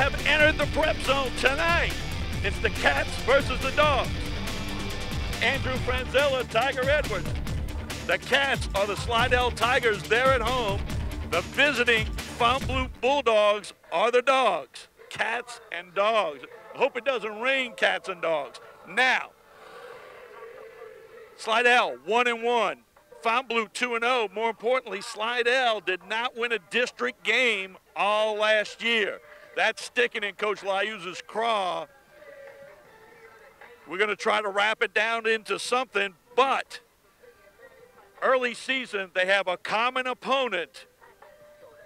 have entered the Prep Zone tonight. It's the Cats versus the Dogs. Andrew Franzella, Tiger Edwards. The Cats are the Slidell Tigers. They're at home. The visiting Fontainebleau Bulldogs are the Dogs. Cats and dogs. I hope it doesn't rain cats and dogs. Now, Slidell 1-1. Fontainebleau 2-0. More importantly, Slidell did not win a district game all last year. That's sticking in Coach Liuz's craw. We're going to try to wrap it down into something, but early season, they have a common opponent.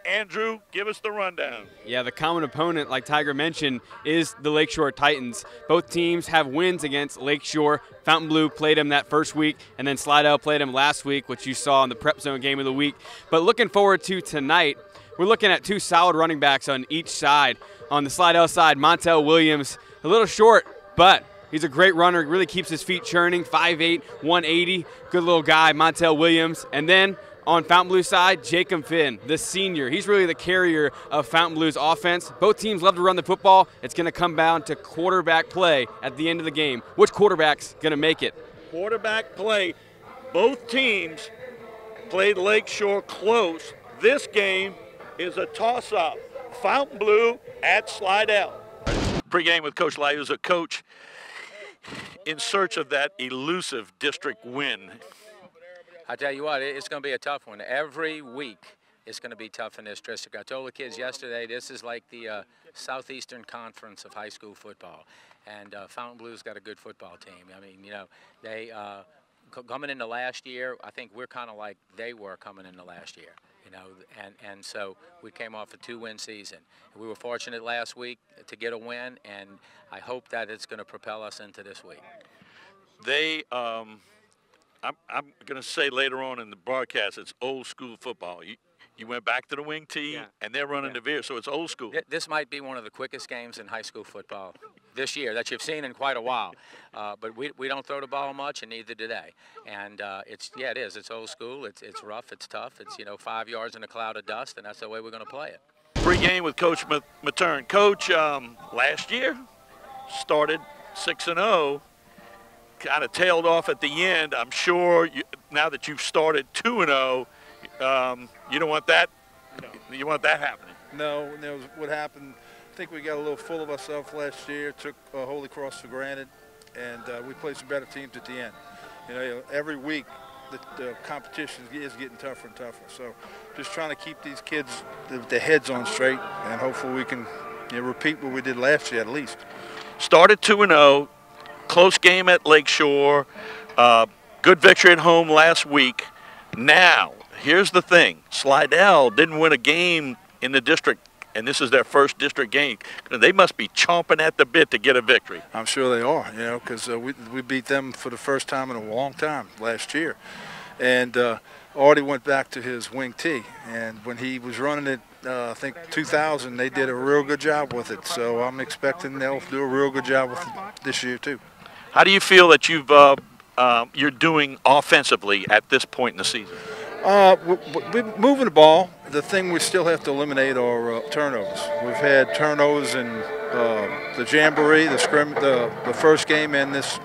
Andrew, give us the rundown. Yeah, the common opponent, like Tiger mentioned, is the Lakeshore Titans. Both teams have wins against Lakeshore. Fontainebleau played them that first week, and then Slidell played them last week, which you saw in the Prep Zone game of the week. But looking forward to tonight, we're looking at two solid running backs on each side. On the Slidell side, Montel Williams, a little short, but he's a great runner, really keeps his feet churning, 5'8", 180, good little guy, Montel Williams. And then on Fontainebleau side, Jacob Finn, the senior. He's really the carrier of Fontainebleau's offense. Both teams love to run the football. It's going to come down to quarterback play at the end of the game. Which quarterback's going to make it? Quarterback play. Both teams played Lakeshore close. This game is a toss-up. Fontainebleau at Slidell. Pre-game with Coach Liuz, a coach in search of that elusive district win. I tell you what, it's going to be a tough one. Every week it's going to be tough in this district. I told the kids yesterday this is like the Southeastern Conference of high school football. And Fontainebleau's got a good football team. I mean, you know, they coming into last year, I think we're kind of like they were coming into last year. You know, and so we came off a 2-win season. We were fortunate last week to get a win, and I hope that it's going to propel us into this week. They I'm going to say later on in the broadcast, it's old school football. You went back to the wing tee, yeah, and they're running the veer, so it's old school. This might be one of the quickest games in high school football this year that you've seen in quite a while. But we don't throw the ball much, and neither do they. And it is. It's old school. It's rough. It's tough. It's, you know, 5 yards in a cloud of dust, and that's the way we're going to play it. Pre-game with Coach Matern. Coach, last year started 6-0. Kind of tailed off at the end. I'm sure now that you've started 2-0, you don't want that. No. You want that happening? No. What happened? I think we got a little full of ourselves last year. Took Holy Cross for granted, and we played some better teams at the end. You know, every week the competition is getting tougher and tougher. So, just trying to keep these kids their heads on straight, and hopefully we can, you know, repeat what we did last year at least. Started 2-0. Close game at Lakeshore, good victory at home last week. Now, here's the thing. Slidell didn't win a game in the district, and this is their first district game. They must be chomping at the bit to get a victory. I'm sure they are, you know, because we beat them for the first time in a long time last year. And Artie went back to his wing tee, and when he was running it, I think 2000, they did a real good job with it. So I'm expecting they'll do a real good job with it this year too. How do you feel that you're doing offensively at this point in the season? We're moving the ball. The thing we still have to eliminate are turnovers. We've had turnovers in the Jamboree, the first game, and this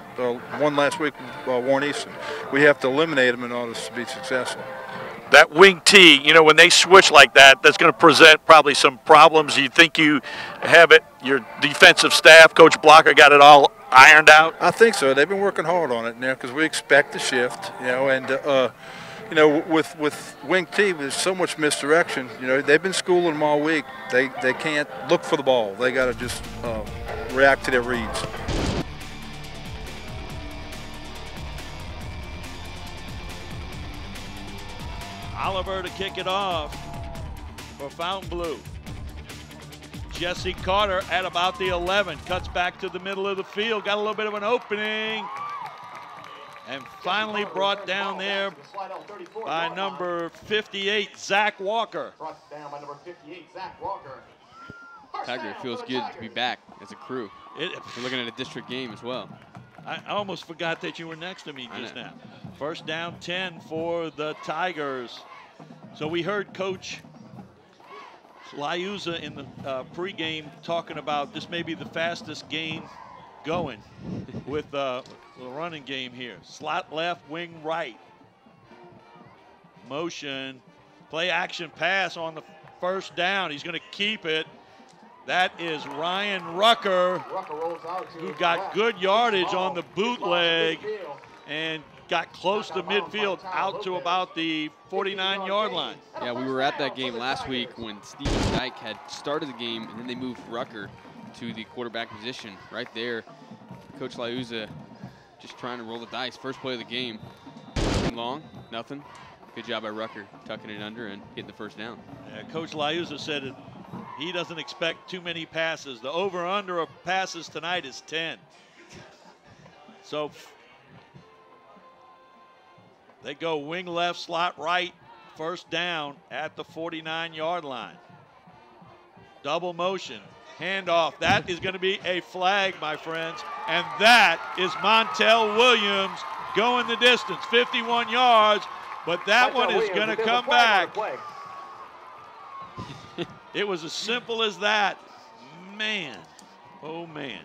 one last week, Warren Easton. We have to eliminate them in order to be successful. That wing tee, you know, when they switch like that, that's going to present probably some problems. You think you have it, your defensive staff, Coach Blocker, got it all ironed out? I think so. They've been working hard on it now because we expect the shift, you know, and, you know, with wing tee, there's so much misdirection. You know, they've been schooling them all week. They can't look for the ball. They got to just react to their reads. Oliver to kick it off for Fontainebleau. Jesse Carter at about the 11, cuts back to the middle of the field, got a little bit of an opening, and finally brought down there by number 58, Zach Walker. Tiger, it feels good to be back as a crew. We're looking at a district game as well. I almost forgot that you were next to me just now. First down 10 for the Tigers. So we heard Coach Liuza in the pregame talking about this may be the fastest game going with the running game here. Slot left, wing right. Motion, play action pass on the first down. He's going to keep it. That is Ryan Rucker, who got good yardage on the bootleg and got close to midfield, out to about the 49-yard line. Yeah, we were at that game last week when Steven Dyke had started the game, and then they moved Rucker to the quarterback position. Right there, Coach Liuza just trying to roll the dice. First play of the game. Nothing long, nothing. Good job by Rucker, tucking it under and getting the first down. Yeah, Coach Liuza said he doesn't expect too many passes. The over-under of passes tonight is 10. So they go wing left, slot right, first down at the 49-yard line. Double motion, handoff. That is going to be a flag, my friends. And that is Montel Williams going the distance, 51 yards. But that one is going to come back. It was as simple as that. Man, oh man.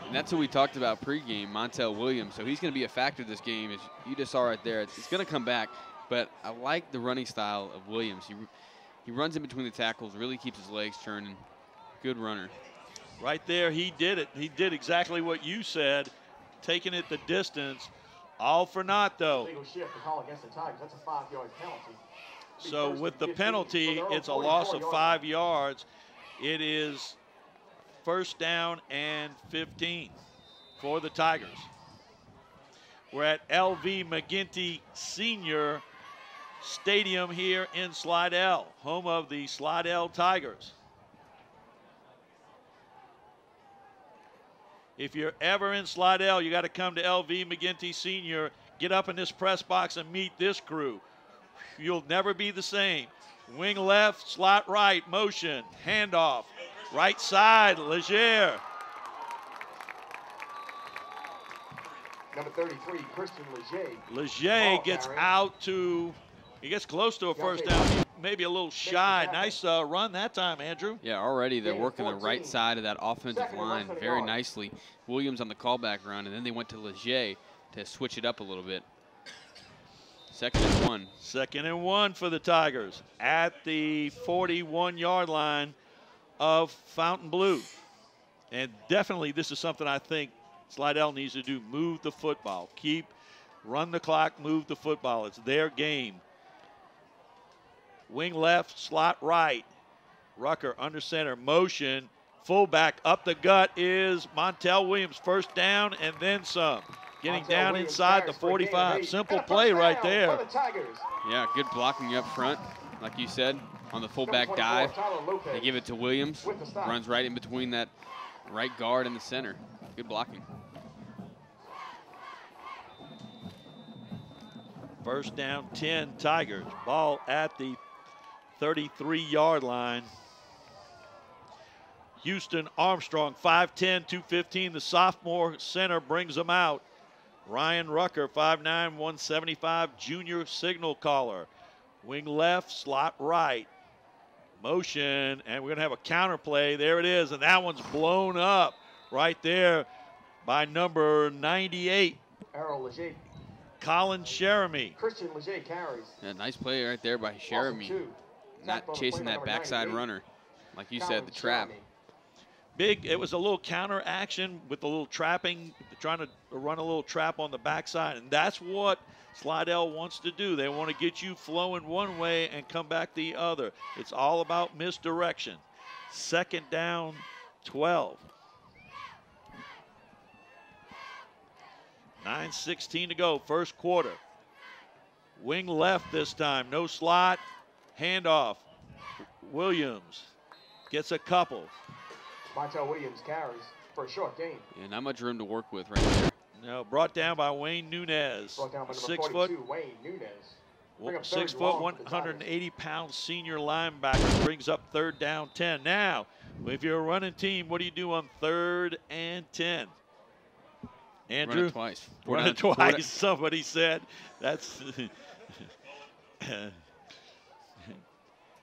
And that's what we talked about pregame, Montel Williams. So he's going to be a factor this game, as you just saw right there. It's going to come back, but I like the running style of Williams. He runs in between the tackles, really keeps his legs turning. Good runner. Right there, he did it. He did exactly what you said, taking it the distance. All for naught, though. Shift to call against the Tigers. That's a 5-yard penalty. So with the penalty, it's a loss of 5 yards. It is first down and 15 for the Tigers. We're at LV McGinty Senior Stadium here in Slidell, home of the Slidell Tigers. If you're ever in Slidell, you got to come to LV McGinty Senior. Get up in this press box and meet this crew. You'll never be the same. Wing left, slot right, motion, handoff. Right side, Leger. Number 33, Christian Leger. Leger gets out to, he gets close to a first down. Maybe a little shy. Nice run that time, Andrew. Yeah, already they're working the right side of that offensive line very nicely. Williams on the callback run, and then they went to Leger to switch it up a little bit. Second and 1. Second and 1 for the Tigers at the 41-yard line of Fontainebleau. And definitely this is something I think Slidell needs to do. Move the football. Run the clock, move the football. It's their game. Wing left, slot right. Rucker under center, motion. Fullback up the gut is Montel Williams. First down and then some. Getting down inside the 45. Simple play right there. Yeah, good blocking up front. Like you said, on the fullback dive. They give it to Williams. Runs right in between that right guard and the center. Good blocking. First down, 10 Tigers. Ball at the 33-yard line. Houston Armstrong, 5'10", 215. The sophomore center brings them out. Ryan Rucker, 5'9", 175, junior signal caller. Wing left, slot right. Motion, and we're going to have a counter play. There it is, and that one's blown up right there by number 98. Errol Leger. Colin Sheremy. Christian Leger carries. Yeah, nice play right there by Sheremy. Not chasing that backside runner. Like you said, the trap. Big, it was a little counter action with a little trapping, trying to run a little trap on the backside, and that's what Slidell wants to do. They want to get you flowing one way and come back the other. It's all about misdirection. Second down, 12. 9:16 to go, first quarter. Wing left this time, no slot, handoff. Williams gets a couple. Montel Williams carries for a short gain. Yeah, not much room to work with right there. No, brought down by Wayne Nunez. Brought down by number 6 42, foot, Wayne Nunez. 6 foot, 180-pound senior linebacker brings up third down 10. Now, if you're a running team, what do you do on 3rd and 10? Andrew? Run it twice. Run it twice, somebody said. That's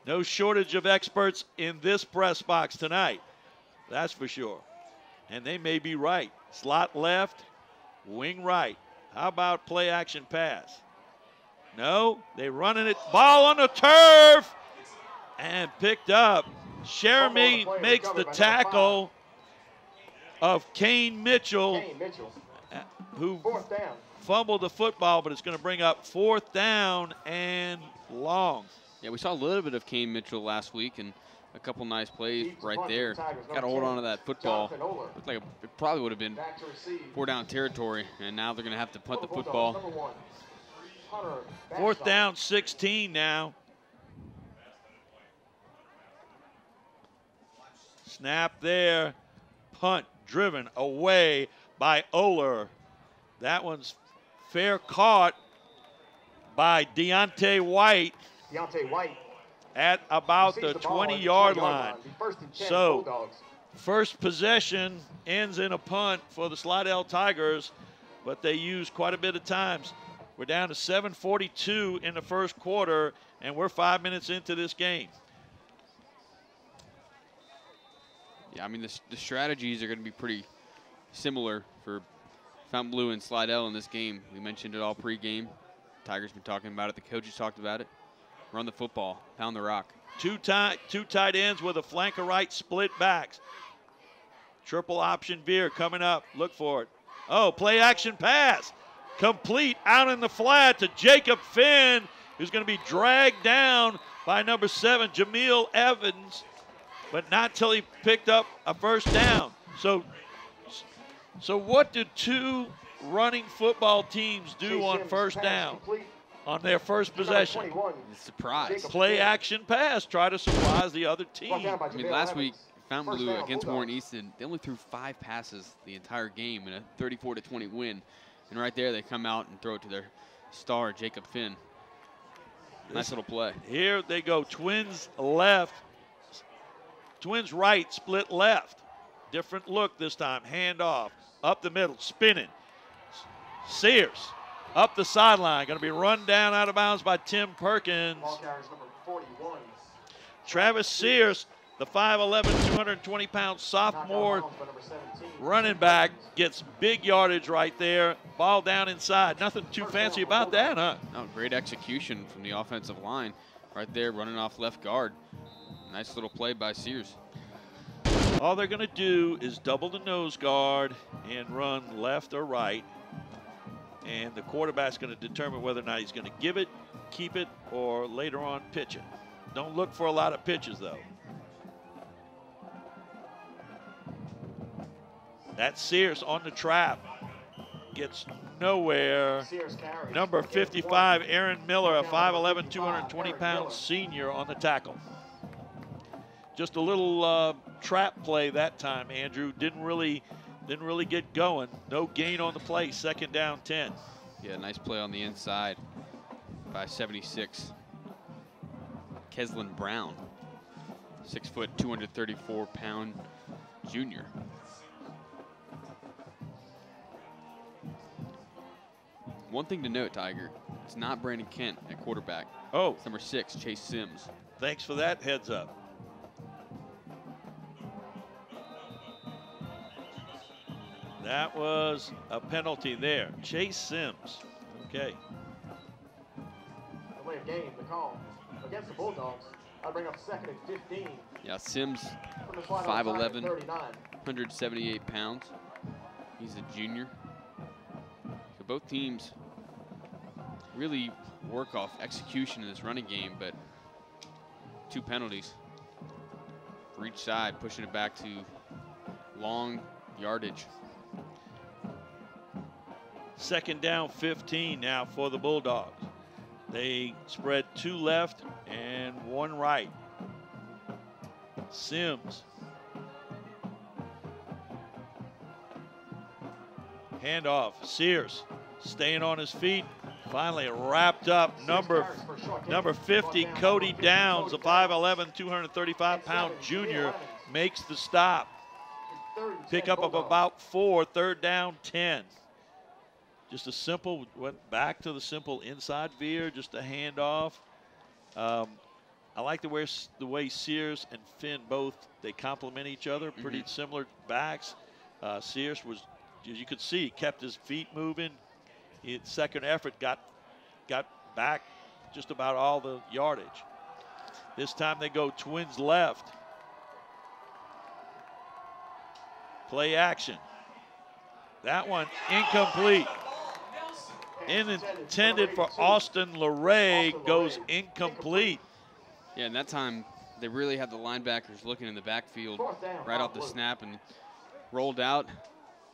No shortage of experts in this press box tonight. That's for sure. And they may be right. Slot left, wing right. How about play action pass? No, they running it. Ball on the turf and picked up. Jeremy makes the tackle of Kane Mitchell, who fumbled the football, but it's going to bring up 4th down and long. Yeah, we saw a little bit of Kane Mitchell last week and a couple nice plays right there. Got to hold on to that football. Looked like it probably would have been 4th down territory, and now they're going to have to punt the football. 4th down, 16 now. Snap there. Punt driven away by Oler. That one's fair caught by Deontay White. At about the 20-yard line. So, first possession ends in a punt for the Slidell Tigers, but they use quite a bit of times. We're down to 7:42 in the first quarter, and we're 5 minutes into this game. Yeah, I mean, the strategies are going to be pretty similar for Fontainebleau and Slidell in this game. We mentioned it all pregame. Tigers been talking about it. The coaches talked about it. Run the football, pound the rock. Two tight ends with a flanker right, split backs. Triple option veer coming up. Look for it. Oh, play action pass. Complete out in the flat to Jacob Finn, who's going to be dragged down by number 7, Jameel Evans, but not till he picked up a first down. So what do two running football teams do on first down? On their first possession. Surprise. Play action pass. Try to surprise the other team. I mean, last week, Fontainebleau against Warren Easton, they only threw 5 passes the entire game in a 34-20 win. And right there, they come out and throw it to their star, Jacob Finn. Nice little play. Here they go. Twins left. Twins right, split left. Different look this time. Hand off. Up the middle. Spinning. Sears. Up the sideline. Going to be run down out of bounds by Tim Perkins. Travis Sears, the 5'11", 220-pound sophomore running back, gets big yardage right there. Ball down inside. Nothing too fancy about that, huh? No, great execution from the offensive line right there, running off left guard. Nice little play by Sears. All they're going to do is double the nose guard and run left or right. And the quarterback's going to determine whether or not he's going to give it, keep it, or later on pitch it. Don't look for a lot of pitches, though. That's Sears on the trap. Gets nowhere. Number 55, Aaron Miller, a 5'11", 220-pound senior on the tackle. Just a little trap play that time, Andrew. Didn't really get going. No gain on the play. 2nd down, 10. Yeah, nice play on the inside by 76. Keslin Brown, 6 foot, 234-pound junior. One thing to note, Tiger, it's not Brandon Kent at quarterback. Oh. It's number 6, Chase Sims. Thanks for that heads up. That was a penalty there. Chase Sims. Okay. Delay of game, the call against the Bulldogs. I bring up 2nd and 15. Yeah, Sims, 5'11", 178 pounds. He's a junior. So both teams really work off execution in this running game, but 2 penalties for each side, pushing it back to long yardage. 2nd down, 15 now for the Bulldogs. They spread 2 left and 1 right. Sims. Handoff. Sears staying on his feet. Finally wrapped up. Number 50, Cody Downs, a 5'11", 235-pound junior, makes the stop. Pickup of about 4, 3rd down, 10. Just a simple, went back to the simple inside veer, just a handoff. I like the way Sears and Finn both, they complement each other. Pretty similar backs. Sears was, as you could see, kept his feet moving. His second effort got back just about all the yardage. This time they go twins left. Play action. That one incomplete. Intended for Austin LeRae, goes incomplete. Yeah, and that time they really had the linebackers looking in the backfield right off the snap and rolled out.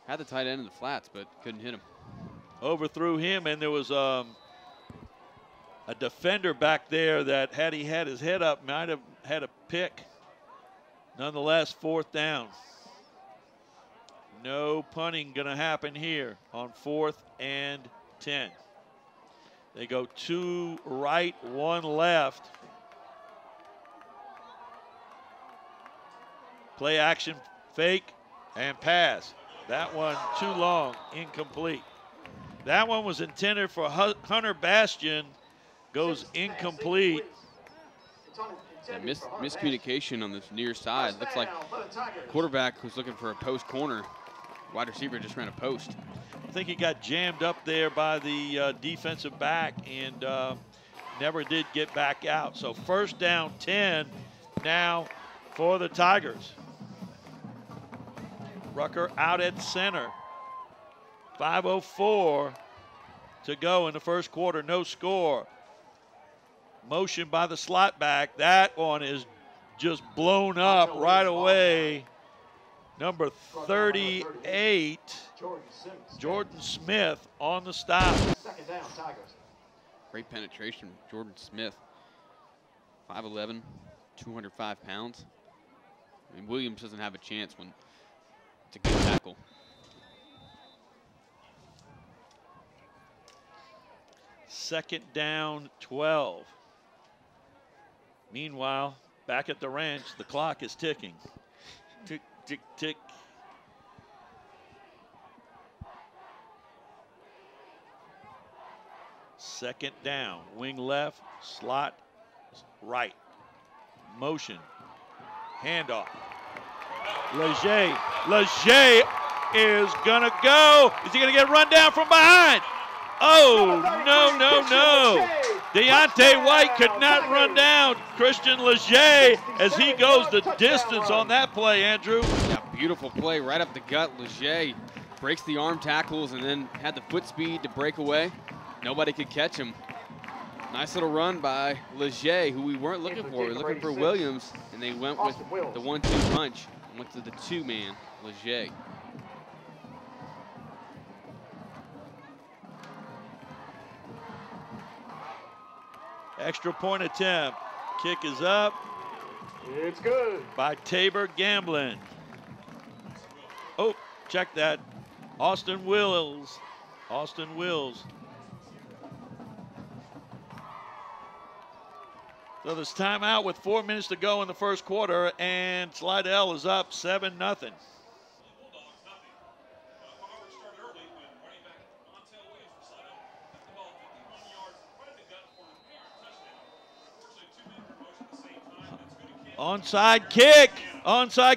Had the tight end in the flats, but couldn't hit him. Overthrew him, and there was a defender back there that, had he had his head up, might have had a pick. Nonetheless, 4th down. No punting going to happen here on 4th and 10. They go 2 right, 1 left. Play action, fake, and pass. That one too long, incomplete. That one was intended for Hunter Bastian, goes incomplete. Yeah, miscommunication on this near side. Looks like quarterback was looking for a post corner. Wide receiver just ran a post. I think he got jammed up there by the defensive back and never did get back out. So 1st down, 10 now for the Tigers. Rucker out at center. 5:04 to go in the first quarter, no score. Motion by the slot back. That one is just blown up right away. Number 38, Jordan Smith on the stop. 2nd down, Tigers. Great penetration, Jordan Smith. 5'11", 205 pounds. I mean, Williams doesn't have a chance when it's a good tackle. Second down, 12. Meanwhile, back at the ranch, the clock is ticking. Tick, tick, tick. Second down, wing left, slot right. Motion, handoff. Leger is gonna go. Is he gonna get run down from behind? Oh, no. Deontay White could not run down Christian Leger as he goes the distance on that play, Andrew. Yeah, beautiful play right up the gut. Leger breaks the arm tackles and then had the foot speed to break away. Nobody could catch him. Nice little run by Leger, who we weren't looking for. We were looking for Williams, and they went with the 1-2 punch and went to the 2-man, Leger. Extra point attempt. Kick is up. It's good. By Tabor Gamblin. Oh, check that. Austin Wills. Austin Wills. So there's timeout with 4 minutes to go in the first quarter, and Slidell is up 7-0. Onside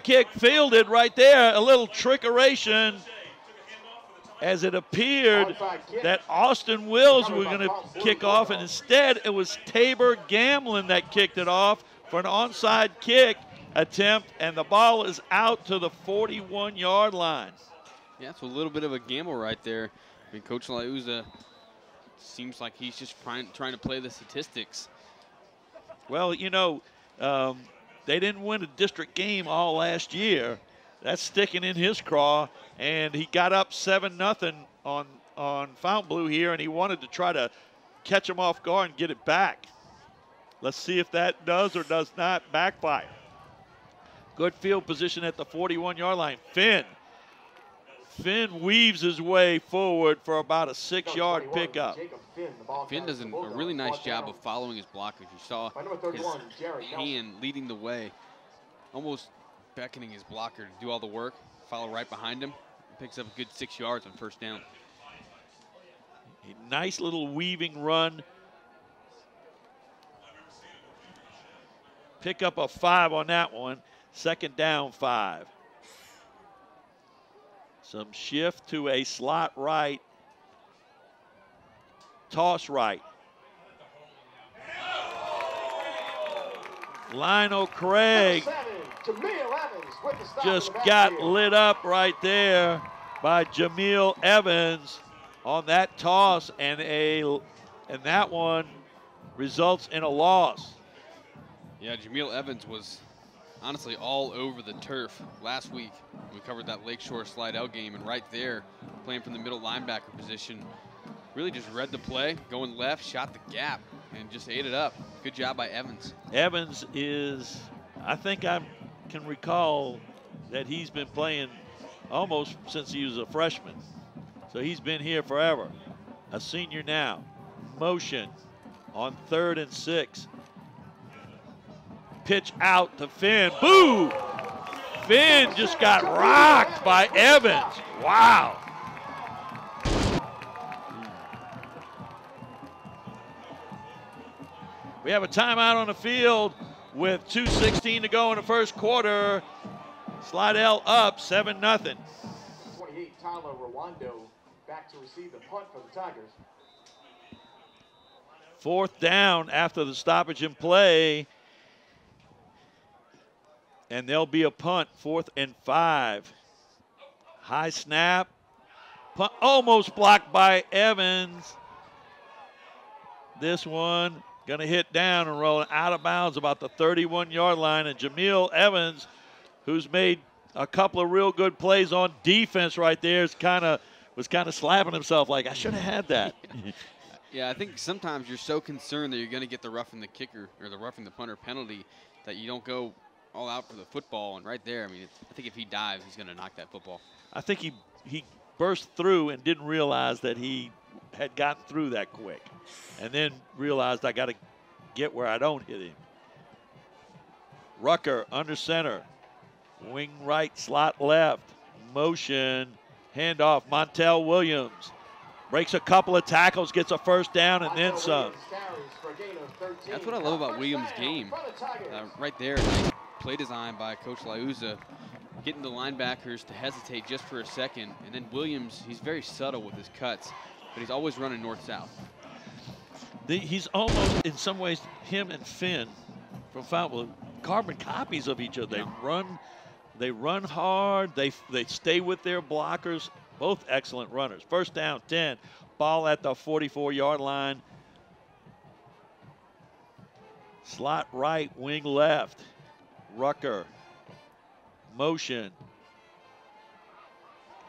kick fielded right there. A little trickeration as it appeared that Austin Wills were going to kick off, and instead it was Tabor Gamblin that kicked it off for an onside kick attempt, and the ball is out to the 41-yard line. Yeah, it's a little bit of a gamble right there. I mean, Coach Liuza seems like he's just trying to play the statistics. Well, you know, they didn't win a district game all last year. That's sticking in his craw, and he got up 7-0 on Fontainebleau here, and he wanted to try to catch him off guard and get it back. Let's see if that does or does not backfire. Good field position at the 41-yard line. Finn weaves his way forward for about a 6-yard pickup. Finn does a really nice job of following his blockers. You saw his hand leading the way, almost beckoning his blocker to do all the work, follow right behind him, picks up a good 6 yards on first down. A nice little weaving run. pick up a 5 on that one. Second down, 5. Some shift to a slot right. Toss right. Lionel Craig just got lit up right there by Jameel Evans on that toss, and that one results in a loss. Yeah, Jameel Evans was honestly all over the turf last week. We covered that Lakeshore Slidell game, and right there, playing from the middle linebacker position, really just read the play, going left, shot the gap, and just ate it up. Good job by Evans. Evans is, I think I can recall that he's been playing almost since he was a freshman. So he's been here forever. A senior now. Motion on 3rd and 6. Pitch out to Finn. Boo! Finn just got rocked by Evans. Wow. We have a timeout on the field with 2:16 to go in the first quarter. Slidell up 7-0. 28, Tyler Rwando back to receive the punt for the Tigers. 4th down after the stoppage in play. And there'll be a punt, 4th and 5. High snap. Punt almost blocked by Evans. This one going to hit down and roll out of bounds about the 31-yard line. And Jameel Evans, who's made a couple of real good plays on defense right there, was kind of slapping himself like, I should have had that. Yeah, I think sometimes you're so concerned that you're going to get the roughing the kicker or the roughing the punter penalty that you don't go all out for the football. And right there, I mean, I think if he dives, he's going to knock that football. I think he burst through and didn't realize that he had gotten through that quick, and then realized I got to get where I don't hit him. Rucker under center, wing right, slot left, motion, handoff. Montel Williams breaks a couple of tackles, gets a first down, and then some. That's what I love about Williams' game. Right there, nice play design by Coach Liuzza, getting the linebackers to hesitate just for a second. And then Williams, he's very subtle with his cuts, but he's always running north-south. He's almost, in some ways, him and Finn from Fontainebleau, carbon copies of each other. They run hard. They stay with their blockers. Both excellent runners. First down, 10. Ball at the 44-yard line. Slot right, wing left. Rucker. Motion.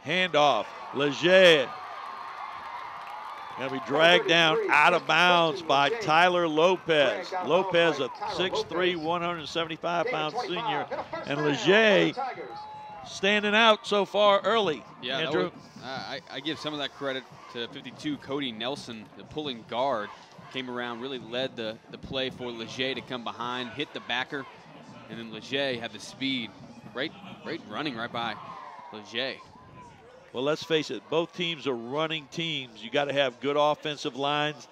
Handoff. Leger. Going to be dragged down out of bounds by Tyler Lopez. Lopez, a 6'3", 175-pound senior. And Leger standing out so far early. Yeah, Andrew. I give some of that credit to 52, Cody Nelson, the pulling guard. Came around, really led the play for Leger to come behind, hit the backer, and then Leger had the speed. Right running right by Leger. Well, let's face it, both teams are running teams. You got to have good offensive lines.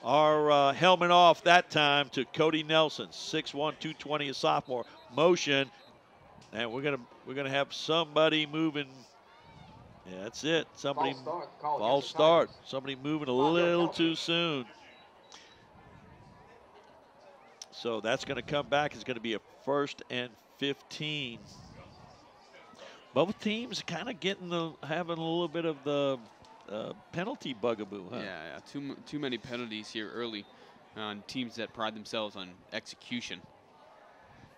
Our helmet off that time to Cody Nelson, 6'1", 220, a sophomore. Motion, and we're gonna have somebody moving. Yeah, that's it. Somebody false start. Somebody moving a little too soon. So that's going to come back. It's going to be a 1st and 15. Both teams kind of having a little bit of the penalty bugaboo, huh? Yeah, too many penalties here early on teams that pride themselves on execution.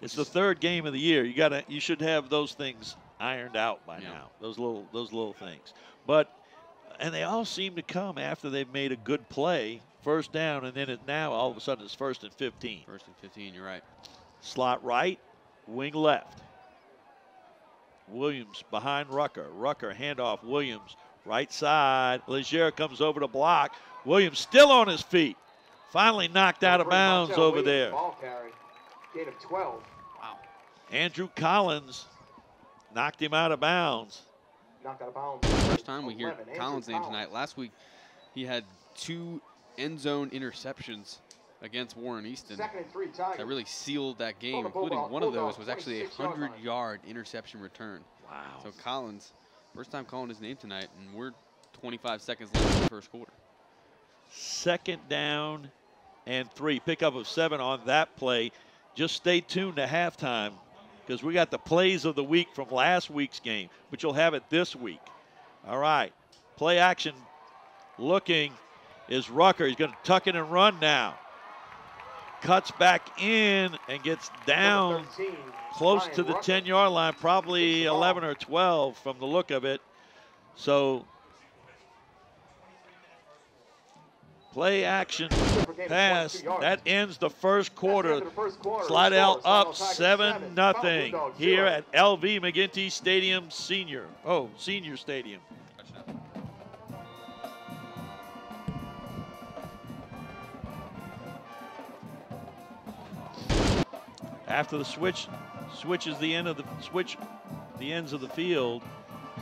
It's the 3rd game of the year. You should have those things ironed out by now. Those little things. And they all seem to come after they've made a good play, first down, and then now all of a sudden it's 1st and 15. 1st and 15, you're right. Slot right, wing left. Williams behind Rucker. Rucker handoff Williams. Right side. Leger comes over to block. Williams still on his feet. Finally knocked out of bounds over there. Ball carry. Gain of 12. Wow. Andrew Collins knocked him out of bounds. Knocked out of bounds. First time we hear Collins' name tonight. Last week he had 2 end zone interceptions against Warren Easton 2nd and 3, Tigers. that really sealed that game, the including Bulldogs, one of those was actually a 26-yard line. 100-yard interception return. Wow. So Collins, first time calling his name tonight, and we're 25 seconds left in the first quarter. 2nd down and 3. Pickup of 7 on that play. Just stay tuned to halftime because we got the plays of the week from last week's game, but you'll have it this week. All right. Play action looking is Rucker. He's going to tuck it and run now. Cuts back in and gets down 13, close Ryan to the Rucker. 10-yard line, probably 11 or 12 from the look of it. So play action pass. That ends the first quarter. Slidell up 7-0 here at LV McGinty Stadium Senior Stadium. After the switches the ends of the field.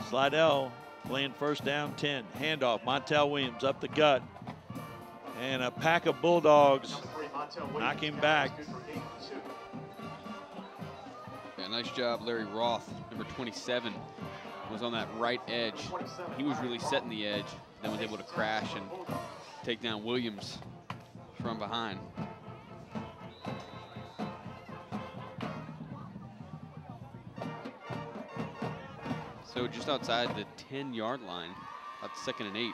Slidell playing first down 10. Handoff, Montel Williams up the gut. And a pack of Bulldogs knock him back. Yeah, nice job, Larry Roth, number 27, was on that right edge. He was really setting the edge, then was able to crash and take down Williams from behind. So just outside the 10-yard line, about 2nd and 8.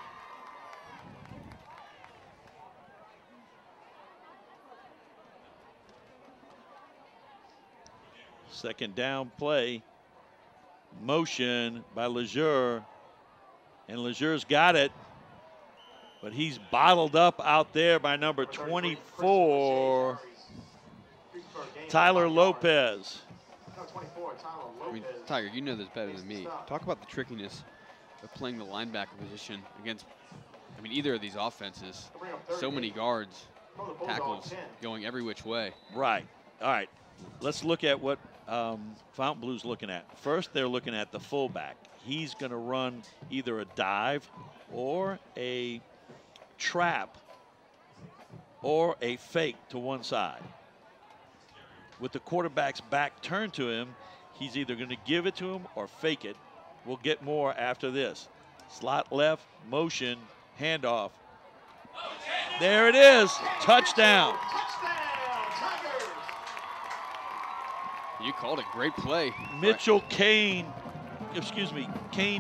Second down play. Motion by Lejeune. And Legeure's got it. But he's bottled up out there by number 24, Tyler Lopez. I mean, Tiger, you know this better than me. Talk about the trickiness of playing the linebacker position against, I mean, either of these offenses. So many guards, tackles going every which way. Right. All right. Let's look at what Fontainebleau's looking at. First, they're looking at the fullback. He's going to run either a dive or a trap or a fake to one side. With the quarterback's back turned to him, he's either going to give it to him or fake it. We'll get more after this. Slot left, motion, handoff. There it is, touchdown. You called it, great play. Kane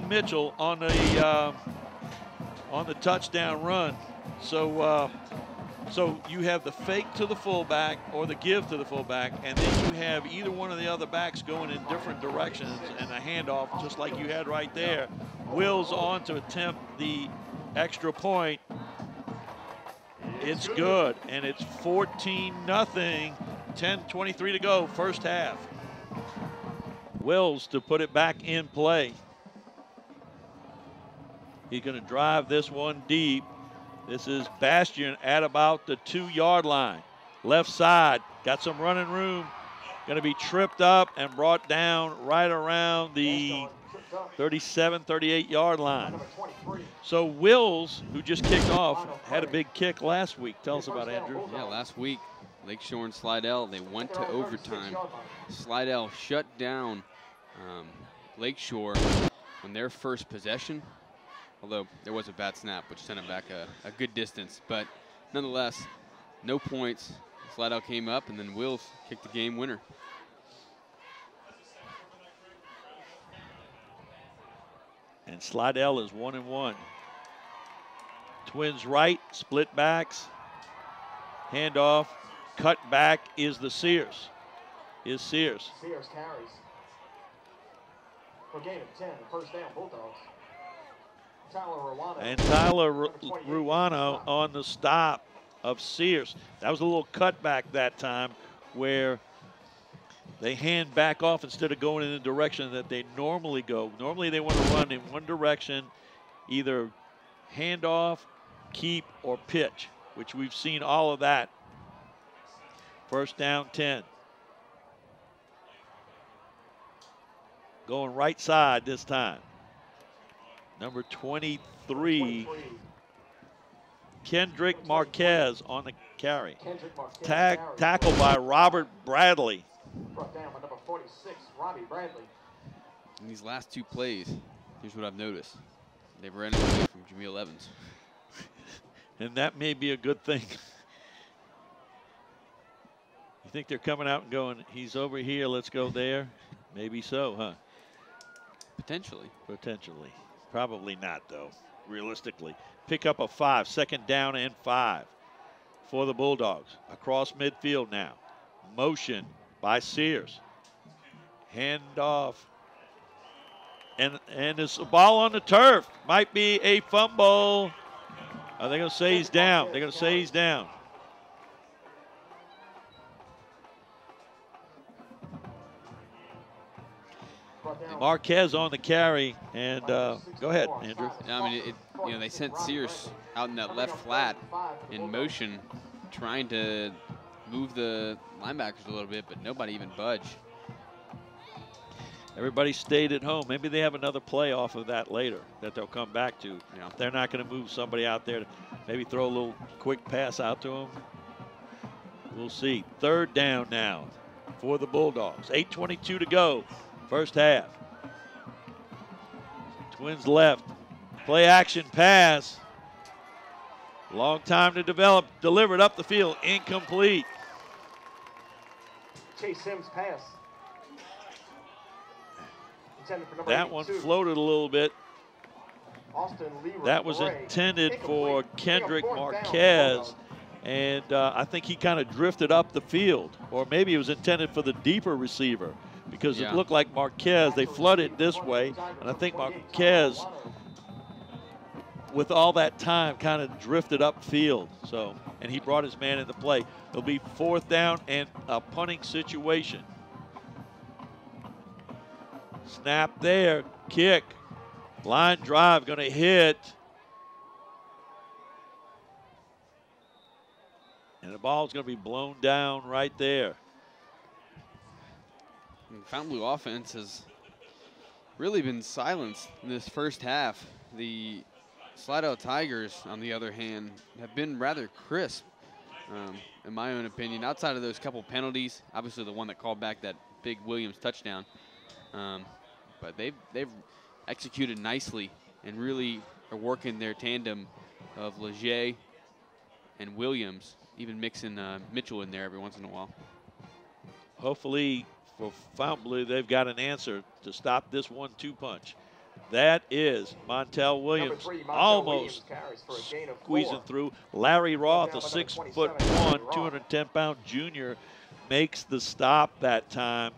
Mitchell on the touchdown run. So you have the fake to the fullback or the give to the fullback, and then you have either one of the other backs going in different directions and a handoff just like you had right there. Wills on to attempt the extra point. It's good, and it's 14-0, 10:23 to go, first half. Wills to put it back in play. He's going to drive this one deep. This is Bastian at about the 2-yard line. Left side, got some running room. Going to be tripped up and brought down right around the 37, 38-yard line. So Wills, who just kicked off, had a big kick last week. Tell us about it, Andrew. Yeah, last week, Lakeshore and Slidell, they went to overtime. Slidell shut down Lakeshore on their first possession, although there was a bad snap, which sent him back a good distance. But nonetheless, no points. Slidell came up, and then Wills kicked the game winner. And Slidell is 1-1. Twins right, split backs, handoff, cut back is the Sears. Sears carries. For gain of 10, first down, Bulldogs. And Tyler Ruano on the stop of Sears. That was a little cutback that time where they hand back off instead of going in the direction that they normally go. Normally they want to run in one direction, either hand off, keep, or pitch, which we've seen all of that. First down 10. Going right side this time. Number 23, Kendrick Marquez on the carry. Kendrick Marquez Tackle by Robert Bradley. Brought down by number 46, Robbie Bradley. In these last 2 plays, here's what I've noticed. They've ran away from Jameel Evans. And that may be a good thing. You think they're coming out and going, he's over here, let's go there? Maybe so, huh? Potentially. Potentially. Probably not, though, realistically. Pick up a 5, 2nd down and 5 for the Bulldogs. Across midfield now. Motion by Sears. Hand off. And it's a ball on the turf. Might be a fumble. Are they going to say he's down? They're going to say he's down. Marquez on the carry, and go ahead, Andrew. Yeah, I mean, they sent Sears out in that left flat in motion, trying to move the linebackers a little bit, but nobody even budged. Everybody stayed at home. Maybe they have another play off of that later that they'll come back to. Yeah. They're not going to move somebody out there to maybe throw a little quick pass out to them. We'll see. 3rd down now for the Bulldogs. 8:22 to go, first half. Twins left. Play action pass. Long time to develop. Delivered up the field. Incomplete. Chase Sims pass. That one floated a little bit. Austin Leroy That was intended for Kendrick Marquez, and I think he kind of drifted up the field, or maybe it was intended for the deeper receiver, because it looked like Marquez, they flooded this way, and I think Marquez, with all that time, kind of drifted upfield. So, and he brought his man into play. It'll be 4th down and a punting situation. Snap there, kick, line drive, going to hit. And the ball's going to be blown down right there. And Fontainebleau offense has really been silenced in this first half. The Slidell Tigers, on the other hand, have been rather crisp, in my own opinion, outside of those couple penalties. Obviously the one that called back that big Williams touchdown. But they've executed nicely and really are working their tandem of Leger and Williams, even mixing Mitchell in there every once in a while. Hopefully for Fontainebleau, they've got an answer to stop this 1-2 punch. That is Montel Williams, 3, almost Williams squeezing through. Larry Roth, a 6'1", 210-pound junior, makes the stop that time.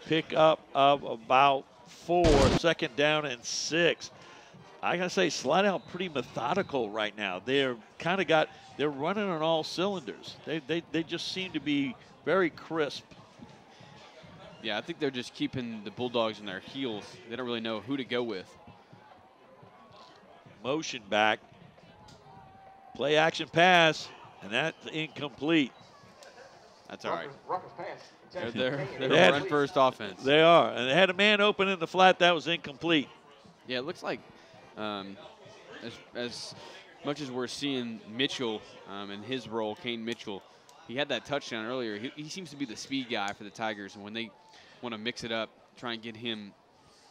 Pick up of about 4, 2nd down and 6. I gotta say, Slidell pretty methodical right now. They're they're running on all cylinders. They just seem to be very crisp. Yeah, I think they're just keeping the Bulldogs in their heels. They don't really know who to go with. Motion back. Play action pass, and that's incomplete. That's all right. Rucker's pass. They're a run-first offense. They are, and they had a man open in the flat. That was incomplete. Yeah, it looks like as much as we're seeing Mitchell in his role, Kane Mitchell, he had that touchdown earlier. He seems to be the speed guy for the Tigers, and when they want to mix it up, try and get him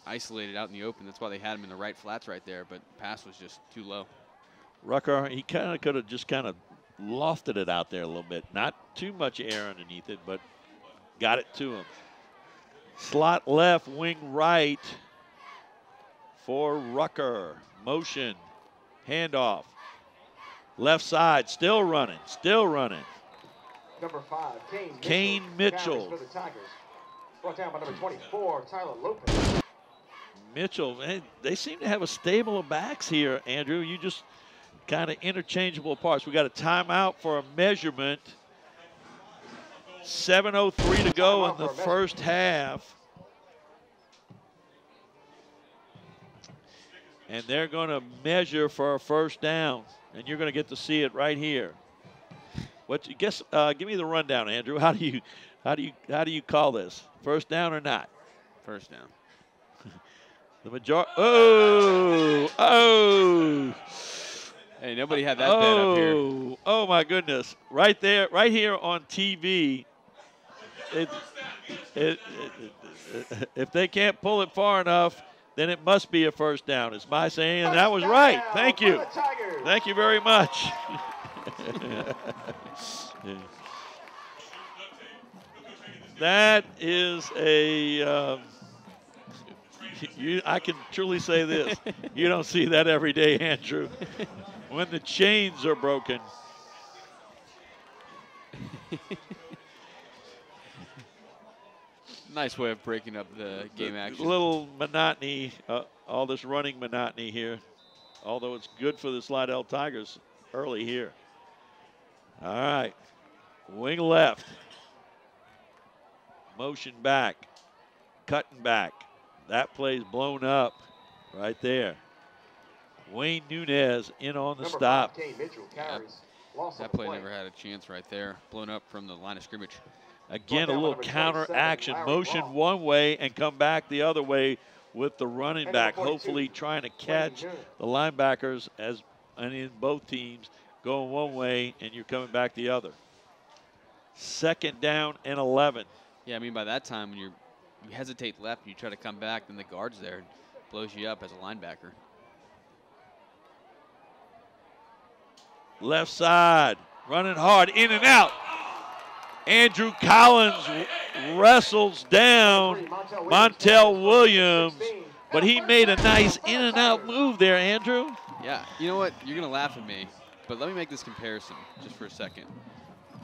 isolated out in the open, that's why they had him in the right flats right there, but the pass was just too low. Rucker, he kind of could have just kind of lofted it out there a little bit. Not too much air underneath it, but got it to him. Slot left, wing right for Rucker. Motion, handoff. Left side, still running. Number 5, Kane Mitchell. For the Tigers. Brought down by number 24, Tyler Lopez. Mitchell, man, they seem to have a stable of backs here, Andrew. You just kind of interchangeable parts. We got a timeout for a measurement. 7:03 to go in the first half. And they're going to measure for a first down, and you're going to get to see it right here. Give me the rundown, Andrew. How do you call this? First down or not? First down. The majority. Oh! Hey, nobody had that bet up here. Oh my goodness! Right there, right here on TV. If they can't pull it far enough, then it must be a first down. It's my saying, and that was right. Thank you. Thank you very much. That is a. I can truly say this. You don't see that every day, Andrew. When the chains are broken. Nice way of breaking up the game action. A little monotony, all this running monotony here. Although it's good for the Slidell Tigers early here. All right. Wing left. Motion back. Cutting back. That play's blown up right there. Wayne Nunez in on the stop. That play never had a chance right there. Blown up from the line of scrimmage. Again, a little counter action. Motion one way and come back the other way with the running back. Hopefully trying to catch the linebackers and in both teams going one way and you're coming back the other. 2nd down and 11. Yeah, I mean, by that time, when you hesitate left and you try to come back, then the guard's there and blows you up as a linebacker. Left side, running hard, in and out. Andrew Collins wrestles down Montel Williams, but he made a nice in and out move there, Andrew. Yeah, you know what? You're going to laugh at me, but let me make this comparison just for a second.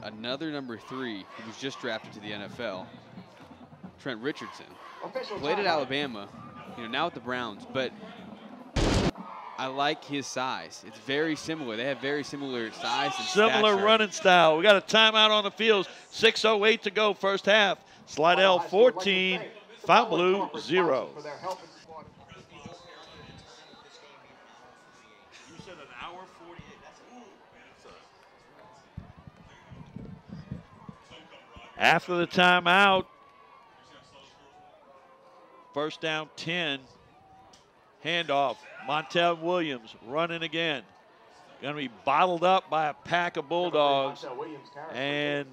Another number 3 who was just drafted to the NFL, Trent Richardson, played at Alabama, now at the Browns, but I like his size. It's very similar. They have very similar size and similar stature. Running style. We got a timeout on the field. 6:08 to go, first half. Slidell 14, Fontainebleau 0. You said an hour 48. After the timeout, first down 10. Handoff. Montel Williams running again. Going to be bottled up by a pack of Bulldogs and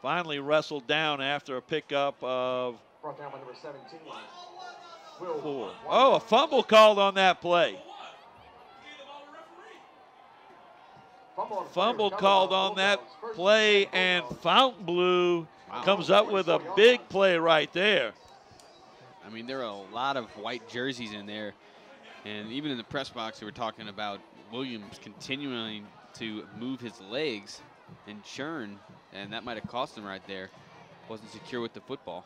finally wrestled down after a pickup of 4. Oh, a fumble called on that play. Fumble called on that play, and Fontainebleau comes up with a big play right there. I mean, there are a lot of white jerseys in there. And even in the press box, they were talking about Williams continuing to move his legs and churn, and that might have cost him right there. Wasn't secure with the football.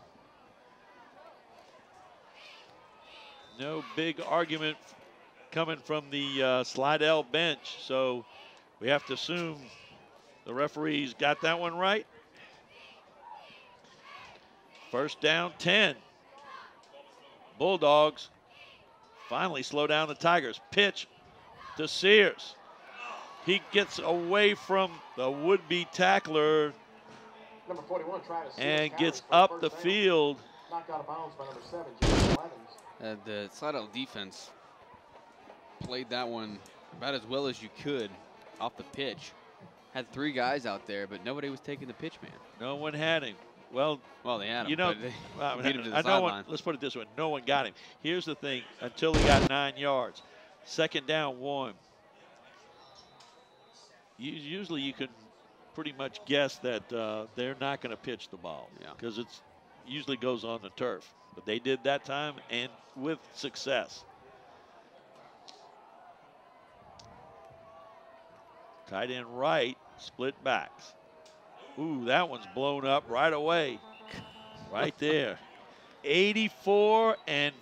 No big argument coming from the Slidell bench, so we have to assume the referees got that one right. First down 10. Bulldogs finally slow down the Tigers. Pitch to Sears. He gets away from the would-be tackler Number 41 and gets up the field. Knocked out of bounds by number 7, Jason Evans. The Slidell defense played that one about as well as you could off the pitch. Had 3 guys out there, but nobody was taking the pitch, man. No one had him. Well, they had him. You know, but they beat him to the sideline. Let's put it this way: no one got him. Here's the thing: until he got 9 yards, 2nd down 1. Usually, you can pretty much guess that they're not going to pitch the ball because it usually goes on the turf. But they did that time and with success. Tight end right, split backs. Ooh, that one's blown up right away. Right there. 84 and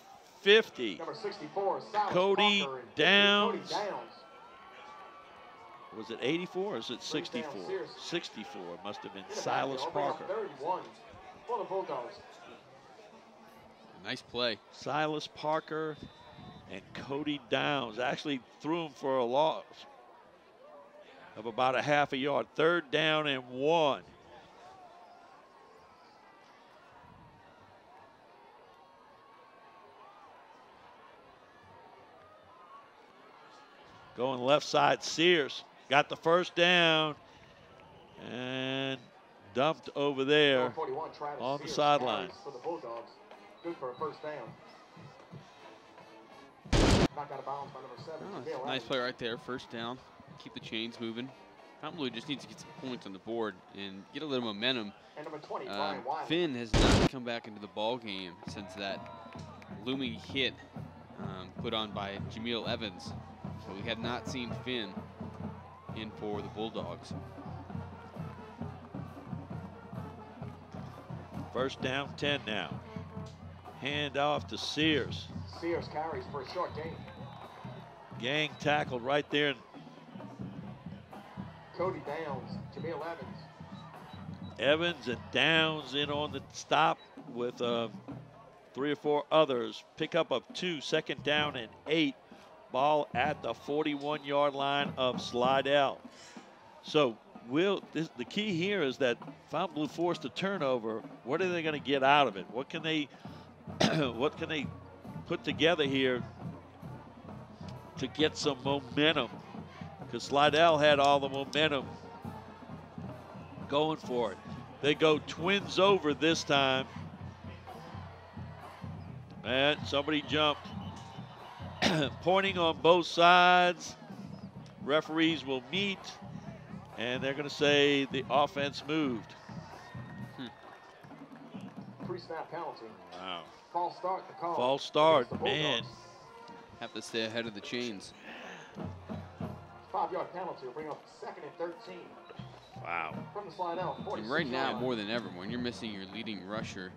50. Number 64, Cody Downs. Was it 84 or is it 64? 64 must have been Silas Parker. 31 for the Bulldogs. Nice play. Silas Parker and Cody Downs actually threw him for a loss of about a half a yard. 3rd down and 1. Going left side, Sears got the first down and dumped over there 41, on the Sears sideline. carries for the Bulldogs. Good for a first down. Knocked out of bounds by number 7. Oh, Jamil nice Evans. play right there. First down. Keep the chains moving. Fontainebleau just needs to get some points on the board and get a little momentum. And number 20, Brian Wiley. Finn has not come back into the ball game since that looming hit put on by Jamil Evans. So we had not seen Finn in for the Bulldogs. First down, 10 now. Hand off to Sears. Sears carries for a short gain. Gang tackled right there. Cody Downs, Jamil Evans. Evans and Downs in on the stop with 3 or 4 others. Pickup of 2, second down and 8. Ball at the 41-yard line of Slidell. So the key here is that Fontainebleau forced a turnover. What are they going to get out of it? What can they put together here to get some momentum? Because Slidell had all the momentum going for it. They go twins over this time. And somebody jumped. Pointing on both sides. Referees will meet, and they're going to say the offense moved. Pre-snap penalty. Wow. False start the call. False start, against the man. Bulldogs. Have to stay ahead of the chains. 5-yard penalty will bring up 2nd and 13 Wow. from the Slidell. And right now, more than ever, when you're missing your leading rusher,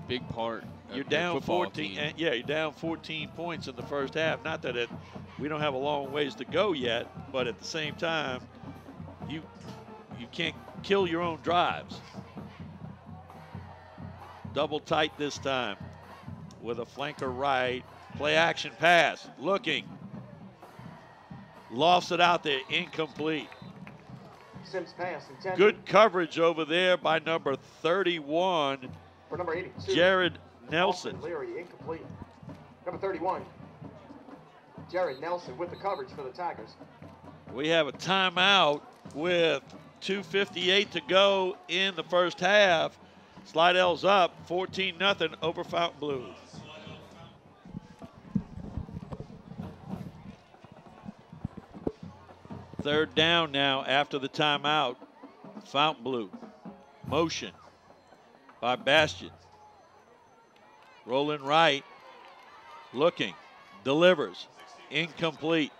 big part of You're your down football 14. team. And yeah, you're down 14 points in the first half. Not that we don't have a long ways to go yet, but at the same time, you can't kill your own drives. Double tight this time with a flanker right. Play action pass. Looking. Lofts it out there. Incomplete. Sims pass intended Good coverage over there by number 31, for number 82. Jared Nelson. Austin Leary, incomplete. Number 31, Jared Nelson with the coverage for the Tigers. We have a timeout with 2:58 to go in the first half. Slidell's up 14-0 over Fontainebleau. Third down now after the timeout. Fontainebleau. Motion by Bastion. Rolling right. Looking. Delivers. Incomplete.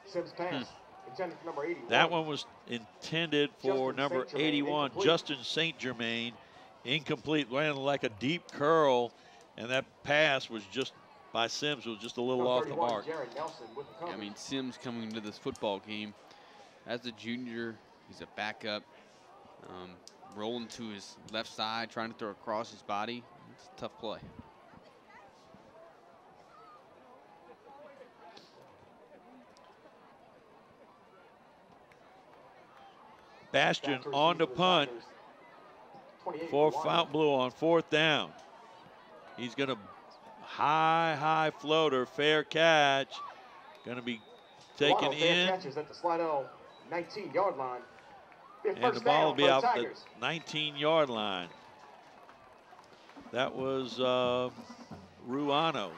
Sims pass intended for number 81. That one was intended for Justin number St. Germain, 81, incomplete. Justin St. Germain. Incomplete. Ran like a deep curl, and that pass was just by Sims was just a little Number off the 31, mark. Jared Nelson with the I coverage. mean, Sims coming into this football game as a junior, he's a backup, rolling to his left side, trying to throw across his body. It's a tough play. Bastion Back to on the receive for punt Tigers. 28 for Wiley. Fontainebleau on 4th down. He's going to high floater, fair catch. Going to be taken Waddle, fair in. catches at the Slidell 19-yard line. Their And the first ball down will be for the out the Tigers. 19-yard line. That was Ruano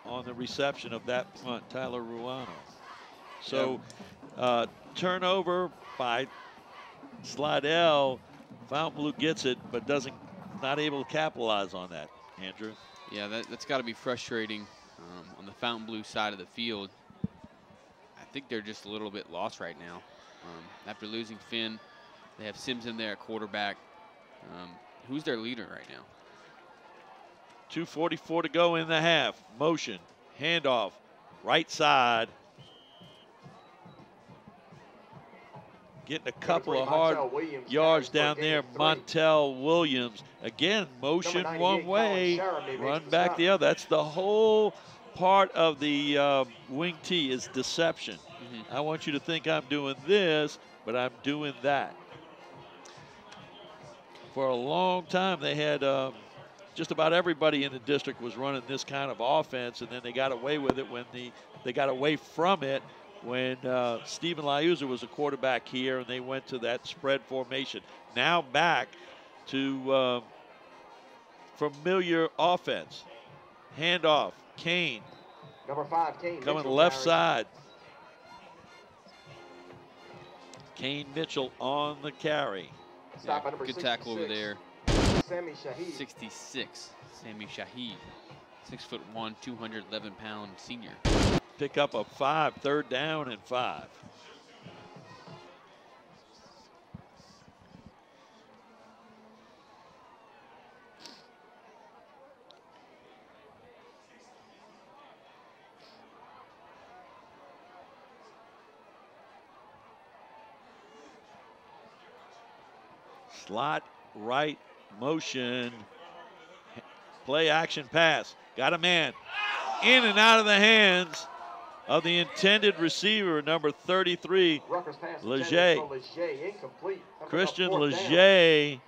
on the reception of that punt, Tyler Ruano. So turnover by Slidell. Fontainebleau gets it, but not able to capitalize on that, Andrew. Yeah, that's got to be frustrating on the Fontainebleau side of the field. I think they're just a little bit lost right now. After losing Finn, they have Sims in there at quarterback. Who's their leader right now? 2:44 to go in the half. Motion, handoff, right side. Getting a couple of hard Montel Williams yards carries for a down gain there. of 3. Montel Williams. Again, motion Number 98, one way, Colin Sheremy run makes the back stop. the other. That's the whole part of the wing T is deception. I want you to think I'm doing this, but I'm doing that. For a long time, they had just about everybody in the district was running this kind of offense, and then they got away with it when they got away from it when Stephen Liuzza was a quarterback here, and they went to that spread formation. Now back to familiar offense. Handoff, Kane. Number 5, Kane. Coming Mitchell left carries. side. Kane Mitchell on the carry. Stop by number Good tackle over 66, there. Sammy Shahid. 66, Sammy Shahid. 6'1", 211-pound senior. Pick up a 5, 3rd down and 5. Slot right motion. Play action pass. Got a man. In and out of the hands of the intended receiver, number 33, Leger. Incomplete. Christian Leger.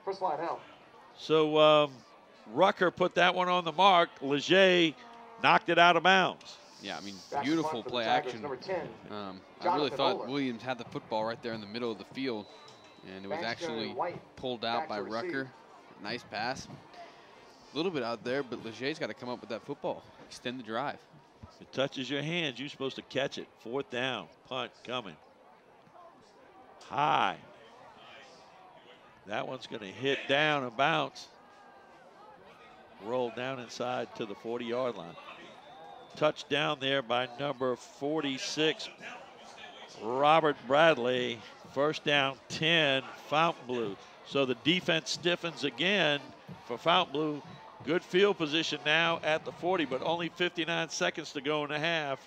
For Slidell. So Rucker put that one on the mark. Leger knocked it out of bounds. Yeah, I mean, Back beautiful front for the play Tigers, action. number 10. I really Jonathan thought Oler. Williams had the football right there in the middle of the field, and it was Banks actually and White pulled out back by to receive. Rucker. Nice pass. A little bit out there, but Leger's got to come up with that football, extend the drive. If it touches your hands, you're supposed to catch it. 4th down, punt coming. High. That one's going to hit down and bounce. Roll down inside to the 40-yard line. Touchdown there by number 46, Robert Bradley. 1st down, 10, Fontainebleau. So the defense stiffens again for Fontainebleau. Good field position now at the 40, but only 59 seconds to go in the half.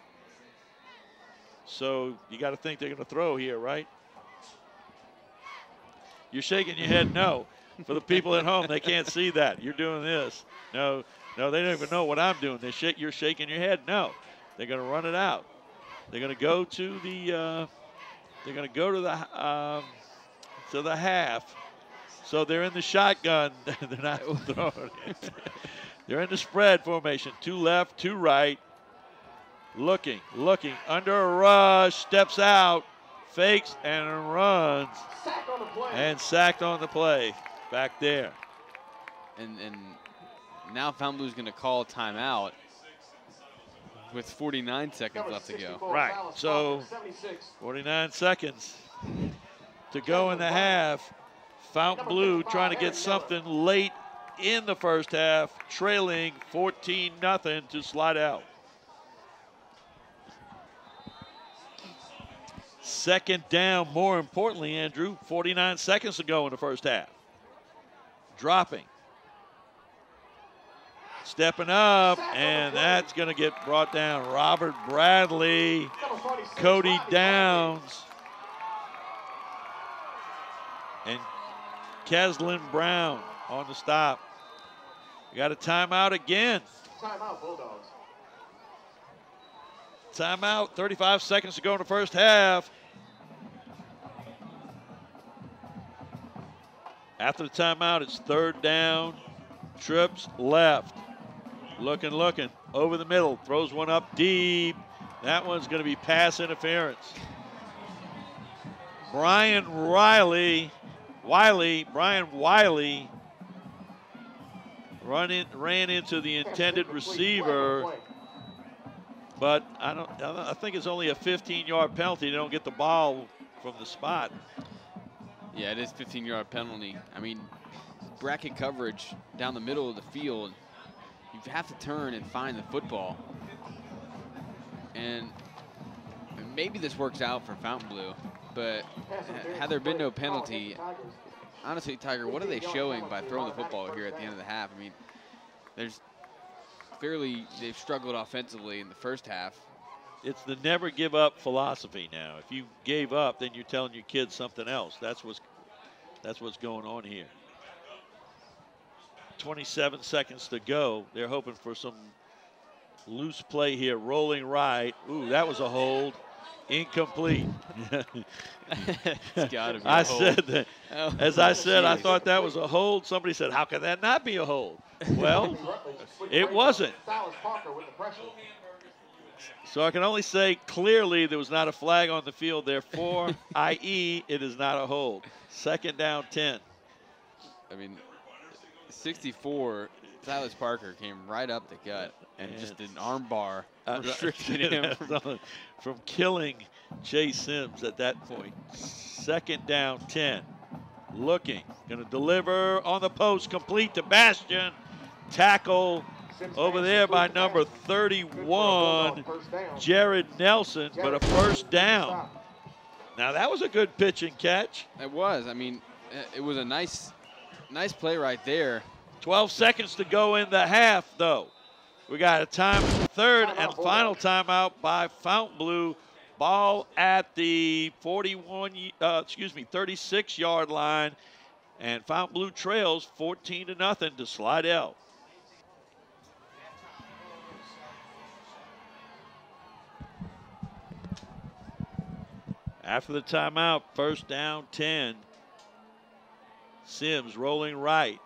So you got to think they're going to throw here, right? You're shaking your head no. For the people at home, they can't see that. You're doing this. No, they don't even know what I'm doing. You're shaking your head no. They're going to run it out. They're going to go to the to the half. So they're in the shotgun. They're not throwing it. They're in the spread formation. 2 left, 2 right. Looking, under a rush, steps out, fakes and runs. Sacked on the play. And sacked on the play back there. And now Fontainebleau's going to call a timeout with 49 seconds Number left to go. 64, Right, Dallas so Crawford, 76. 49 seconds to go in the half. Fontainebleau trying to get something late in the first half, trailing 14-0 to Slidell. 2nd down, more importantly, Andrew, 49 seconds to go in the first half. Dropping. Stepping up, and that's going to get brought down. Robert Bradley, Number 46, Cody Robbie Downs, and Keslin Brown on the stop. We got a timeout again. Timeout, Bulldogs. Timeout, 35 seconds to go in the first half. After the timeout, it's 3rd down. Trips left. Looking, over the middle. Throws one up deep. That one's going to be pass interference. Brian Wiley ran into the intended receiver, but I think it's only a 15-yard penalty. They don't get the ball from the spot. Yeah, it is 15-yard penalty. I mean, bracket coverage down the middle of the field, you have to turn and find the football. And maybe this works out for Fontainebleau, but had there been no penalty, honestly, Tiger, what are they showing by throwing the football here at the end of the half? I mean, they've struggled offensively in the first half. It's the never give up philosophy now. If you gave up, then you're telling your kids something else. That's what's going on here. 27 seconds to go. They're hoping for some loose play here. Rolling right. Ooh, that was a hold. Incomplete. It's gotta be a I hold. said that. Oh, As I said, I geez. thought that was a hold. Somebody said, how could that not be a hold? Well, it wasn't. So I can only say clearly there was not a flag on the field, therefore, i.e., it is not a hold. Second down, 10. I mean, 64, Silas Parker came right up the gut and just an arm bar restricted him from killing Chase Sims at that point. Second down, 10. Looking, going to deliver on the post, complete to Bastion. Tackle over there by number 31, Jared Nelson, but a first down. Now that was a good pitch and catch. It was. I mean, it was a nice play right there. 12 seconds to go in the half, though. We got a third and final timeout by Fontainebleau. Ball at the 36-yard line, and Fontainebleau trails 14-0 to Slidell. After the timeout, first down, 10. Sims rolling right.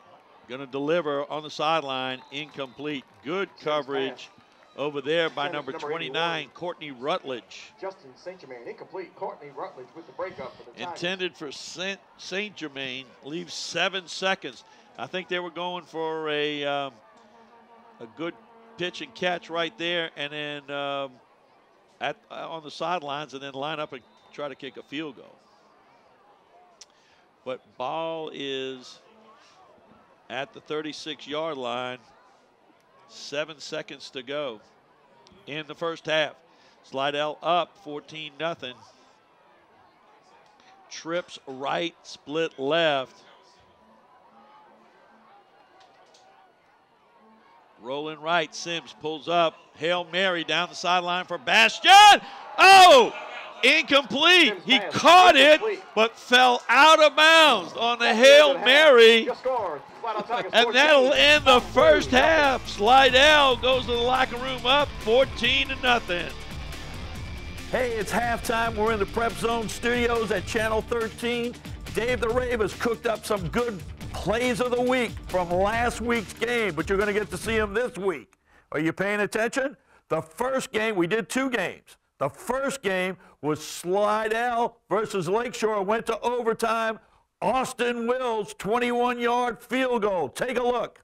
Going to deliver on the sideline, incomplete. Good coverage over there by number 29, Courtney Rutledge. Justin St. Germain, incomplete. Courtney Rutledge with the breakup for the Tigers. Intended for St. Germain, leaves 7 seconds. I think they were going for a good pitch and catch right there, and then on the sidelines, and then line up and try to kick a field goal. But ball is at the 36-yard line. 7 seconds to go in the first half. Slidell up 14-0. Trips right, split left. Rolling right, Sims pulls up. Hail Mary down the sideline for Bastion. Oh! Incomplete. He caught it, but fell out of bounds on the Hail Mary. And that'll end the first half. Slidell goes to the locker room up 14-0. Hey, it's halftime. We're in the PrepZone studios at Channel 13. Dave the Rave has cooked up some good plays of the week from last week's game, but you're going to get to see them this week. Are you paying attention? The first game, we did 2 games. The first game was Slidell versus Lakeshore. Went to overtime. Austin Wills, 21-yard field goal. Take a look.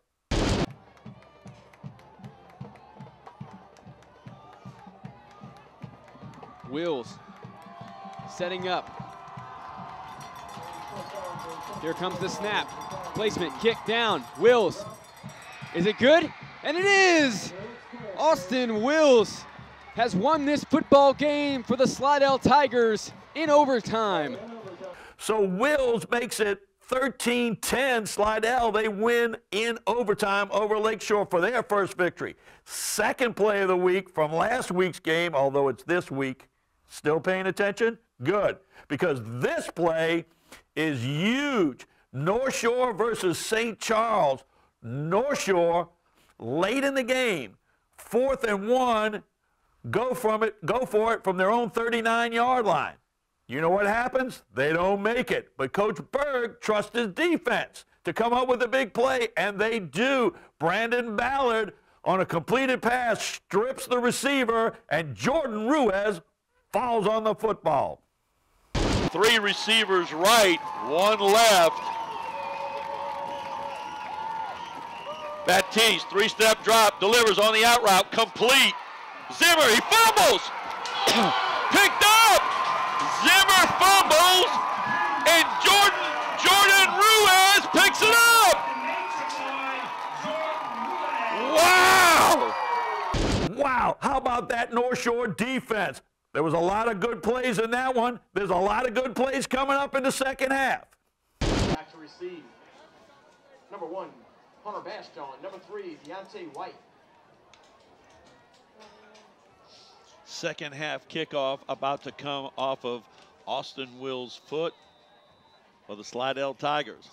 Wills setting up. Here comes the snap. Placement, kick down. Wills. Is it good? And it is! Austin Wills has won this football game for the Slidell Tigers in overtime. So Wills makes it 13-10. Slidell, they win in overtime over Lakeshore for their first victory. Second play of the week from last week's game, although it's this week. Still paying attention? Good, because this play is huge. North Shore versus St. Charles. North Shore, late in the game, 4th and 1, go for it from their own 39-yard line. You know what happens? They don't make it. But Coach Berg trusts his defense to come up with a big play, and they do. Brandon Ballard, on a completed pass, strips the receiver, and Jordan Ruiz falls on the football. 3 receivers right, 1 left. Baptiste, 3-step drop, delivers on the out route, complete. Zimmer, he fumbles! Picked up! Zimmer fumbles, and Jordan Ruiz picks it up! Wow! Wow, how about that North Shore defense? There was a lot of good plays in that one. There's a lot of good plays coming up in the second half. Back to receive. Number 1, Hunter Bastion. Number 3, Deontay White. Second half kickoff about to come off of Austin Wills' foot for the Slidell Tigers.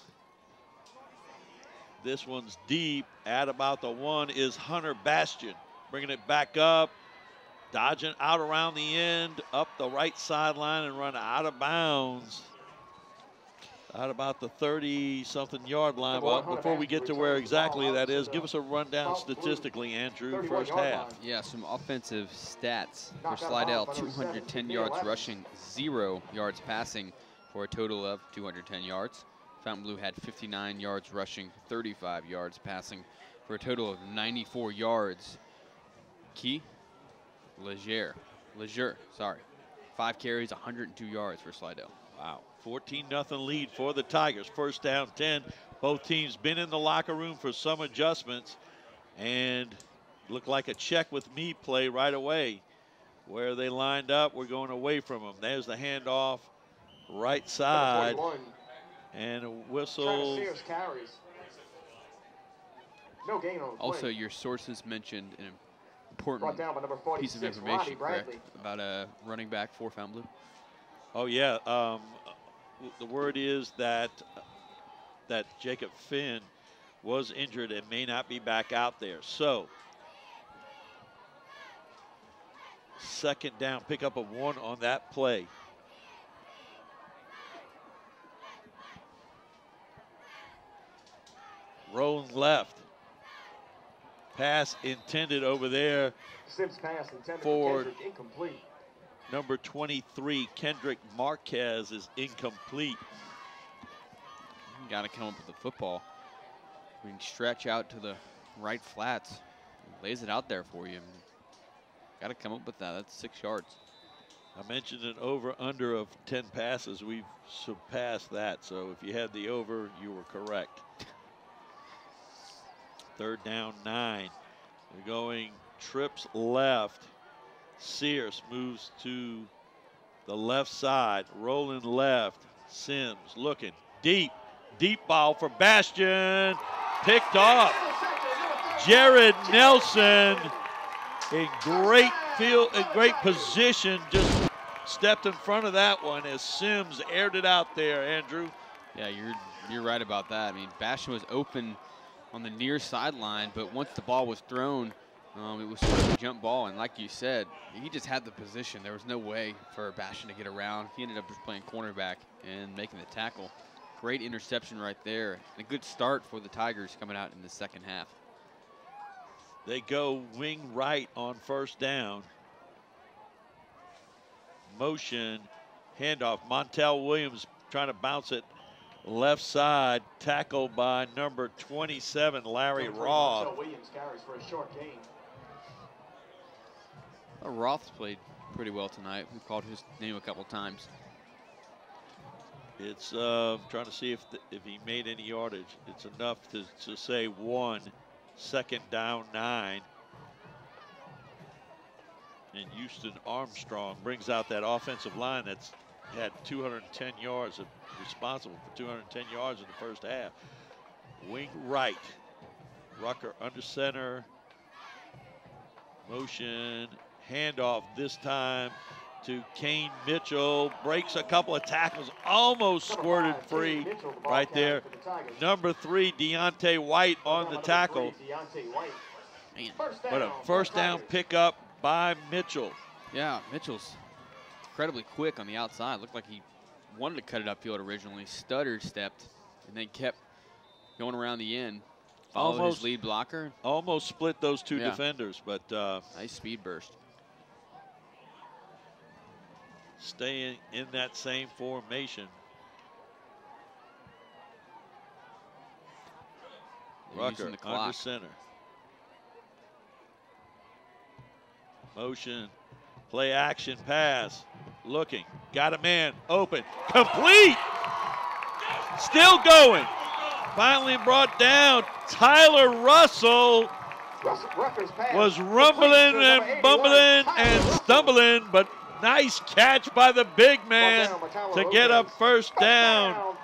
This one's deep at about the 1 is Hunter Bastion. Bringing it back up. Dodging out around the end, up the right sideline, and run out of bounds at about the 30-something yard line. Well, before we get to where exactly that is, give us a rundown statistically, Andrew, first half. Yeah, some offensive stats for Slidell. 210 yards rushing, 0 yards passing for a total of 210 yards. Fontainebleau had 59 yards rushing, 35 yards passing for a total of 94 yards. Key Leger, 5 carries, 102 yards for Slidell. Wow, 14-0 lead for the Tigers. First down 10. Both teams been in the locker room for some adjustments, and looked like a check with me play right away. Where they lined up, we're going away from them. There's the handoff, right side, and a whistle. No gain on the play. Also, your sources mentioned an important piece of information, correct, about a running back for Fontainebleau? Oh, yeah. The word is that Jacob Finn was injured and may not be back out there. So, second down, pickup of 1 on that play. Rolling left. Pass intended over there. Sims pass intended for Kendrick, incomplete. Number 23, Kendrick Marquez, is incomplete. You got to come up with the football. We can stretch out to the right flats. Lays it out there for you. Got to come up with that. That's 6 yards. I mentioned an over-under of 10 passes. We've surpassed that. So if you had the over, you were correct. Third down 9. We're going trips left. Sears moves to the left side, rolling left. Sims looking deep ball for Bastion, picked off. Jared Nelson in great position, just stepped in front of that one as Sims aired it out there, Andrew. Yeah, you're right about that. I mean, Bastion was open on the near sideline, but once the ball was thrown, it was sort of a jump ball, and like you said, he just had the position. There was no way for Bastion to get around. He ended up just playing cornerback and making the tackle. Great interception right there. And a good start for the Tigers coming out in the second half. They go wing right on first down. Motion, handoff. Montel Williams trying to bounce it left side, tackled by number 27, Larry Roth. Montel Williams carries for a short gain. Roth's played pretty well tonight. We've called his name a couple times. It's trying to see if he made any yardage. It's enough to say 1. Second down 9. And Houston Armstrong brings out that offensive line that's had 210 yards, responsible for 210 yards in the first half. Wing right. Rucker under center. Motion. Handoff this time to Kane Mitchell. Breaks a couple of tackles. Almost squirted free right there. Number 3, Deontay White on the tackle. Man. But a first down pickup by Mitchell. Yeah, Mitchell's incredibly quick on the outside. Looked like he wanted to cut it upfield originally. Stutter stepped and then kept going around the end. Followed his lead blocker. Almost split those two defenders, but nice speed burst. Staying in that same formation. Rucker under center. Motion, play action pass. Looking, got a man open, complete. Still going. Finally brought down. Tyler Russell was rumbling and bumbling and stumbling, but nice catch by the big man to get up first down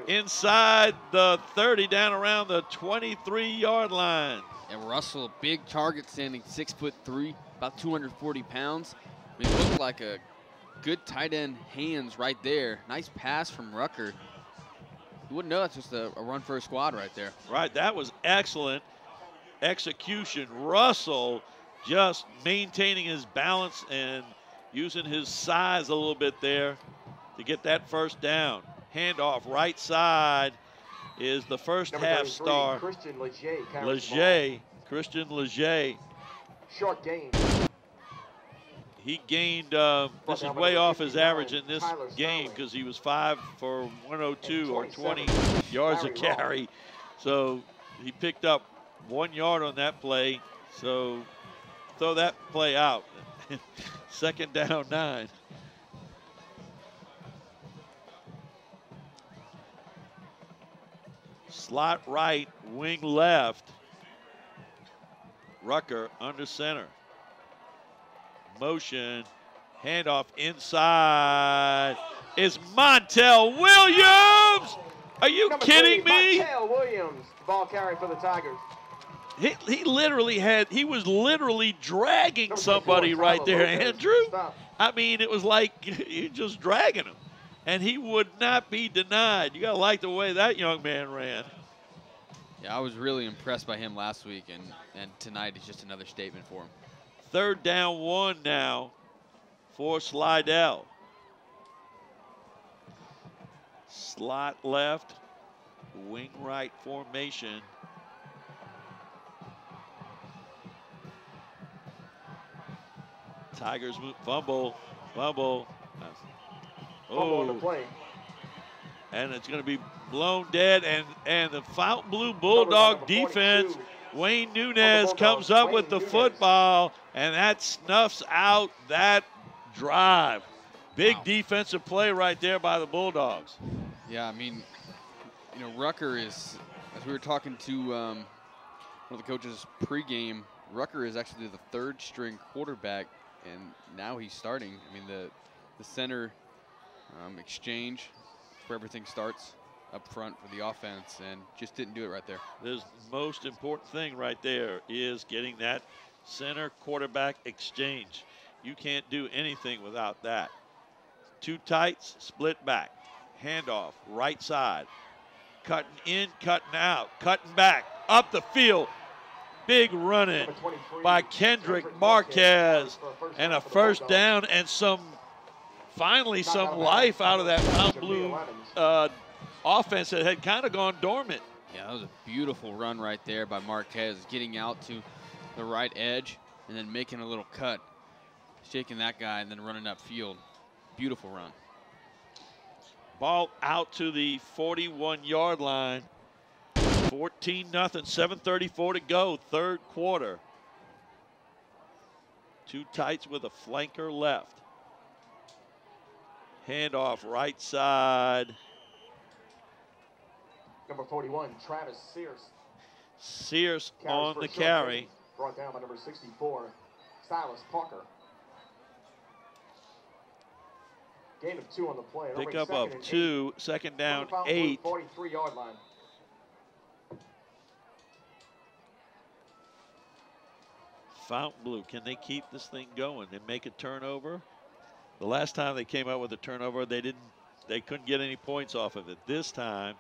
inside the 30, down around the 23-yard line. And Russell, big target, standing 6'3", about 240 pounds. I mean, it looked like a good tight end hands right there. Nice pass from Rucker. You wouldn't know that's just a run for a squad right there. Right, that was excellent execution. Russell just maintaining his balance and using his size a little bit there to get that first down. Handoff right side is the first half star. Christian Leger. Christian Leger. Short gain. He gained, this is way off his average in this game because he was 5 for 102 or 20 yards a carry. So he picked up 1 yard on that play. So throw that play out. Second down 9. Slot right, wing left. Rucker under center. Motion, handoff inside is Montel Williams. Are you kidding me? Montel Williams, ball carry for the Tigers. He was literally dragging somebody right there, Andrew. I mean, it was like you're just dragging him. And he would not be denied. You got to like the way that young man ran. Yeah, I was really impressed by him last week, and tonight is just another statement for him. Third down 1 now for Slidell. Slot left, wing right formation. Tigers move, fumble. Fumble on the play. And it's going to be blown dead, and the Fontainebleau Bulldog defense, Wayne Nunez comes up with the football, and that snuffs out that drive. Big defensive play right there by the Bulldogs. Yeah, I mean, you know, Rucker is, as we were talking to one of the coaches pregame, Rucker is actually the 3rd string quarterback, and now he's starting. I mean, the center exchange where everything starts up front for the offense, and just didn't do it right there. The most important thing right there is getting that center quarterback exchange. You can't do anything without that. 2 tights, split back, handoff, right side, cutting in, cutting out, cutting back, up the field. Big running by Kendrick Marquez, and a first down, and finally some life out of that Fontainebleau offense that had kind of gone dormant. Yeah, that was a beautiful run right there by Marquez, getting out to the right edge and then making a little cut, shaking that guy and then running upfield. Beautiful run. Ball out to the 41-yard line. 14-0, 7:34 to go, 3rd quarter. 2 tights with a flanker left. Handoff right side. Number 41, Travis Sears. Sears on the carry. Brought down by number 64, Silas Parker. Gain of 2 on the play. Pickup of 2, second down 8. 43-yard line. Fontainebleau, can they keep this thing going and make a turnover? The last time they came out with a turnover, they couldn't get any points off of it. This time,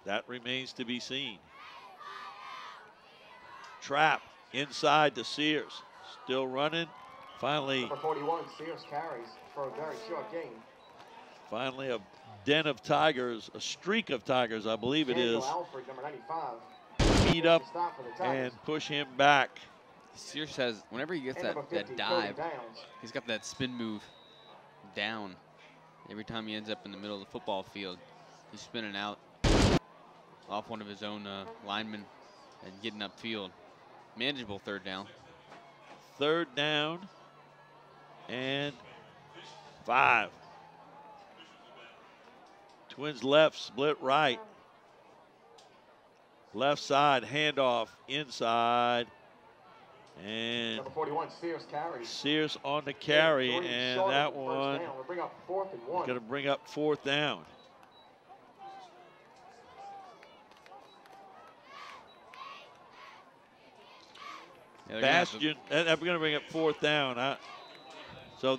that remains to be seen. Trap inside to Sears. Still running. Finally, number 41, Sears carries for a very short gain. Finally, a den of Tigers, a streak of Tigers, I believe it is. Alfred, number 95. Speed up and push him back. Sears has, whenever he gets that dive, he's got that spin move down. Every time he ends up in the middle of the football field, he's spinning out off one of his own linemen and getting upfield. Manageable 3rd down. 3rd down and 5. Twins left, split right. Left side, handoff inside. And number 41, Sears carries. Sears on the carry, and that one going to bring up 4th down. Yeah, Bastion, we're going to bring up 4th down. So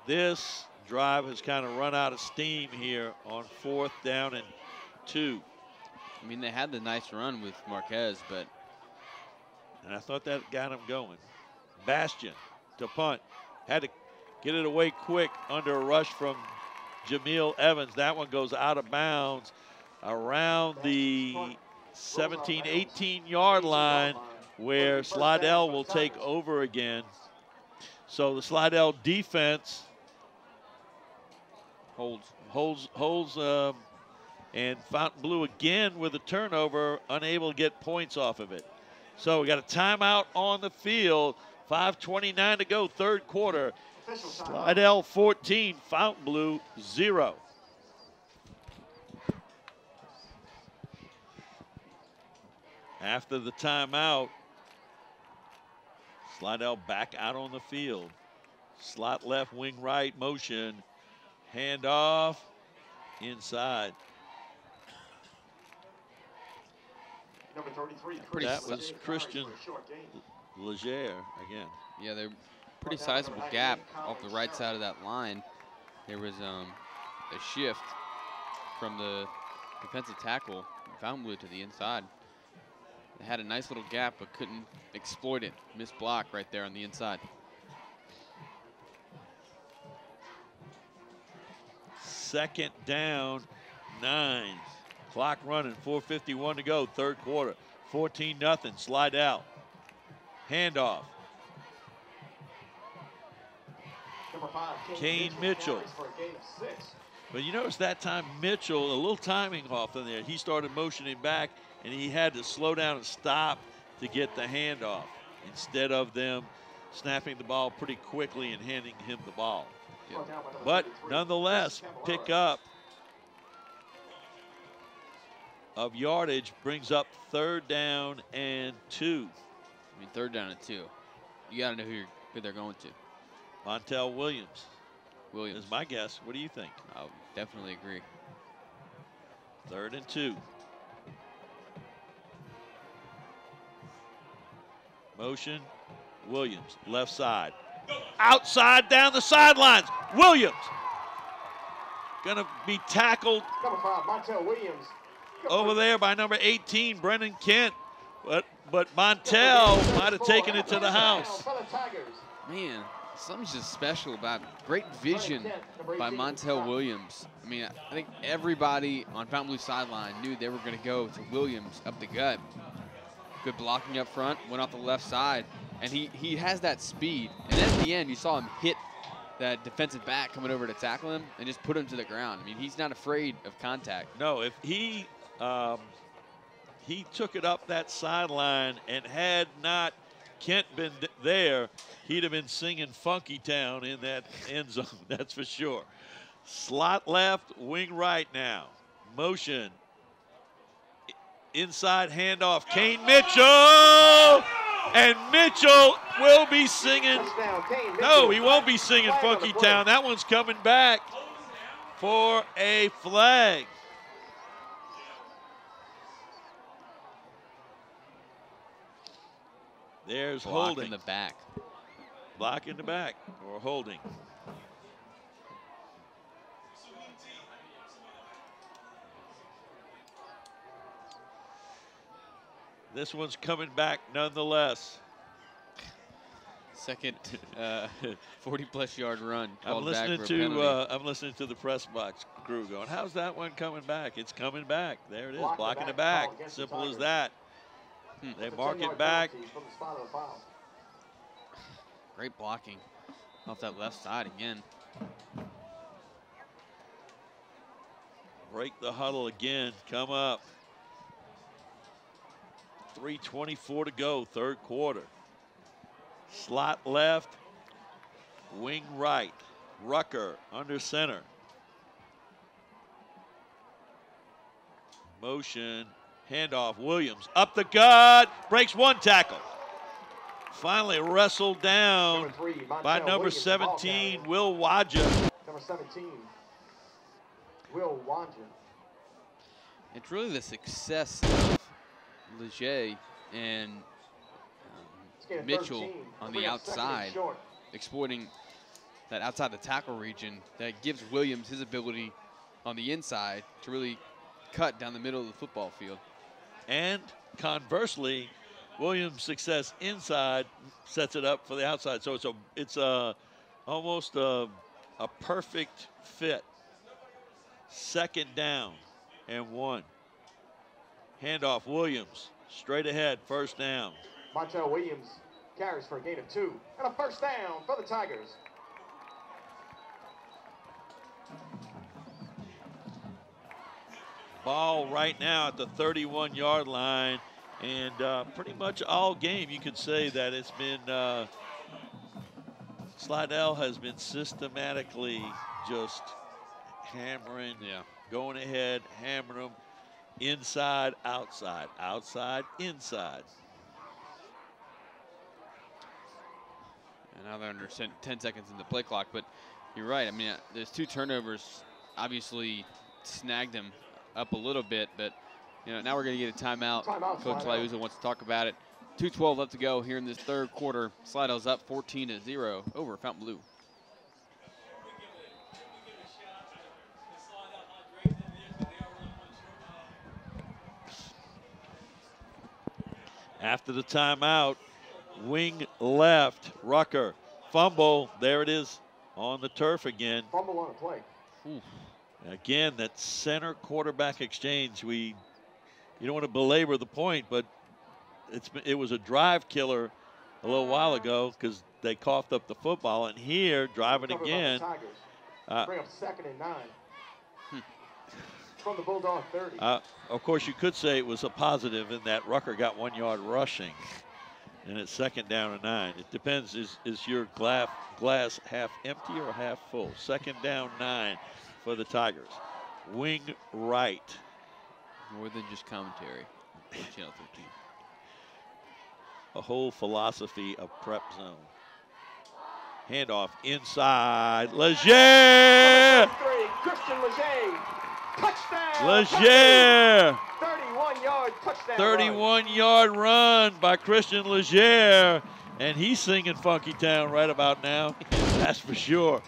this drive has kind of run out of steam here on 4th down and 2. I mean, they had the nice run with Marquez, but And I thought that got him going. Bastion to punt. Had to get it away quick under a rush from Jameel Evans. That one goes out of bounds around the 17, 18-yard line where Slidell will take over again. So the Slidell defense holds, and Fontainebleau again with a turnover, unable to get points off of it. So we got a timeout on the field. 5:29 to go, third quarter. Slidell 14, Fontainebleau 0. After the timeout, Slidell back out on the field. Slot left, wing right, motion. Hand off, inside. Number 33. That was Christian Leger again. Yeah, they're pretty sizable gap off the right side of that line. There was a shift from the defensive tackle, Fontainebleau, to the inside. They had a nice little gap, but couldn't exploit it. Missed block right there on the inside. Second down, 9. Clock running, 4:51 to go, third quarter. 14-0, Slidell. Handoff. Number 5, Kane Mitchell. But you notice that time Mitchell, a little timing off in there. He started motioning back, and he had to slow down and stop to get the handoff instead of them snapping the ball pretty quickly and handing him the ball. Yeah. But nonetheless, pick up of yardage brings up third down and 2. I mean, third down and 2. You got to know who they're going to. Montel Williams Williams is my guess. What do you think? I would definitely agree. Third and 2. Motion, Williams, left side. Outside, down the sidelines. Williams gonna be tackled Number 5, Montel Williams. over there by number 18, Brendan Kent. But Montel might have taken it to the house. Man, something's just special about great vision by Montel Williams. I mean, I think everybody on Fontainebleau sideline knew they were going to go to Williams up the gut. Good blocking up front, went off the left side, and he has that speed. And then at the end, you saw him hit that defensive back coming over to tackle him and just put him to the ground. I mean, he's not afraid of contact. No, if he took it up that sideline, and had not Kent been there, he'd have been singing Funky Town in that end zone, that's for sure. Slot left, wing right now. Motion. Inside handoff, Kane Mitchell! And Mitchell will be singing. No, he won't be singing Funky Town. That one's coming back for a flag. There's Block holding. in the back. Block in the back, or holding. This one's coming back nonetheless. Second 40-plus yard run. I'm listening to the press box crew going, how's that one coming back? It's coming back. There it is, blocking the back. Simple as that. They mark it back. Great blocking off that left side again. Break the huddle again. Come up. 3:24 to go, third quarter. Slot left, wing right. Rucker under center. Motion, handoff, Williams up the gut, breaks one tackle. Finally wrestled down by number 17, Will Wadja. Number 17, Will Wadja. It's really the success of Leger and Mitchell on the outside, exploiting that outside the tackle region that gives Williams his ability on the inside to really cut down the middle of the football field. And conversely, Williams' success inside sets it up for the outside. So it's almost a perfect fit. 2nd down and 1. Handoff, Williams, straight ahead, 1st down. Montel Williams carries for a gain of 2. And a 1st down for the Tigers. Ball right now at the 31-yard line. And pretty much all game, you could say that it's been, Slidell has been systematically just hammering, going ahead, hammering them, inside, outside, outside, inside. And now they're under 10 seconds in the play clock, but you're right. I mean, there's 2 turnovers, obviously snagged them up a little bit, but now we're going to get a timeout. Coach Liuzzo wants to talk about it. 2:12 left to go here in this 3rd quarter. Slidell's up 14-0 over Fontainebleau. After the timeout, wing left, Rucker, fumble, there it is on the turf again. Fumble on the play. Ooh. Again, that center quarterback exchange, you don't want to belabor the point, but it was a drive killer a little while ago because they coughed up the football, and here, driving again. Bring up 2nd and 9. From the Bulldog 30. Of course, you could say it was a positive in that Rucker got 1 yard rushing, and it's 2nd down and 9. It depends, is your glass half empty or half full? 2nd down 9 for the Tigers. Wing right. More than just commentary on Channel 13. A whole philosophy of prep zone. Handoff inside. Leger! Christian Leger. Touchdown! Leger! 31-yard touchdown. 31-yard run by Christian Leger. And he's singing Funky Town right about now. That's for sure.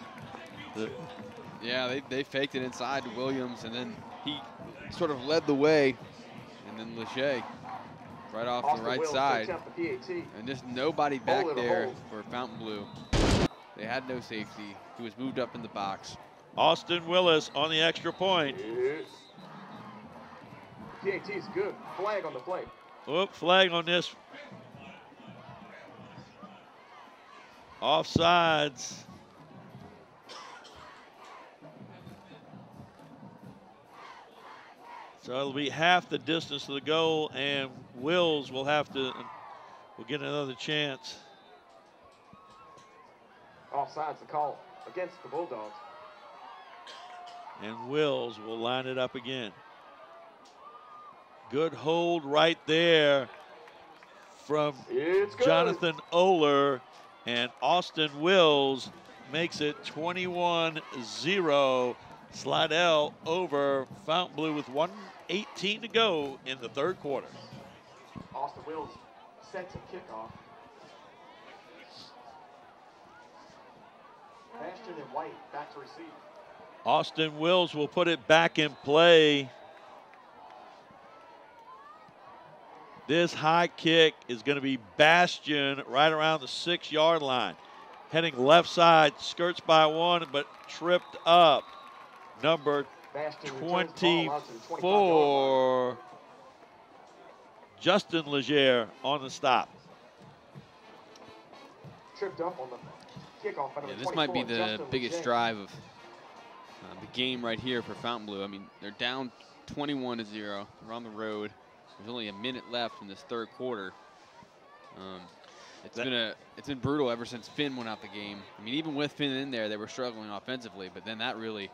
Yeah, they faked it inside to Williams, and then he sort of led the way. And then Leger right off the right side. And just nobody back there for Fontainebleau. They had no safety. He was moved up in the box. Austin Willis on the extra point. Yes. PAT's good. Flag on the play. Oop, flag on this. Offsides. So it'll be half the distance to the goal, and Wills will get another chance. Offsides the call against the Bulldogs. And Wills will line it up again. Good hold right there from Jonathan Oler, and Austin Wills makes it 21-0. Slidell over Fontainebleau with 1:18 to go in the 3rd quarter. Austin Wills set to kickoff. Bastion and White back to receive. Austin Wills will put it back in play. This high kick is going to be Bastion right around the 6-yard line. Heading left side, skirts by 1, but tripped up. Number 24, Justin Leger on the stop. Tripped up on the kickoff. Yeah, this might be the biggest drive of the game right here for Fontainebleau. I mean, they're down 21-0. They're on the road. There's only a minute left in this 3rd quarter. It's been brutal ever since Finn went out the game. I mean, even with Finn in there, they were struggling offensively, but then that really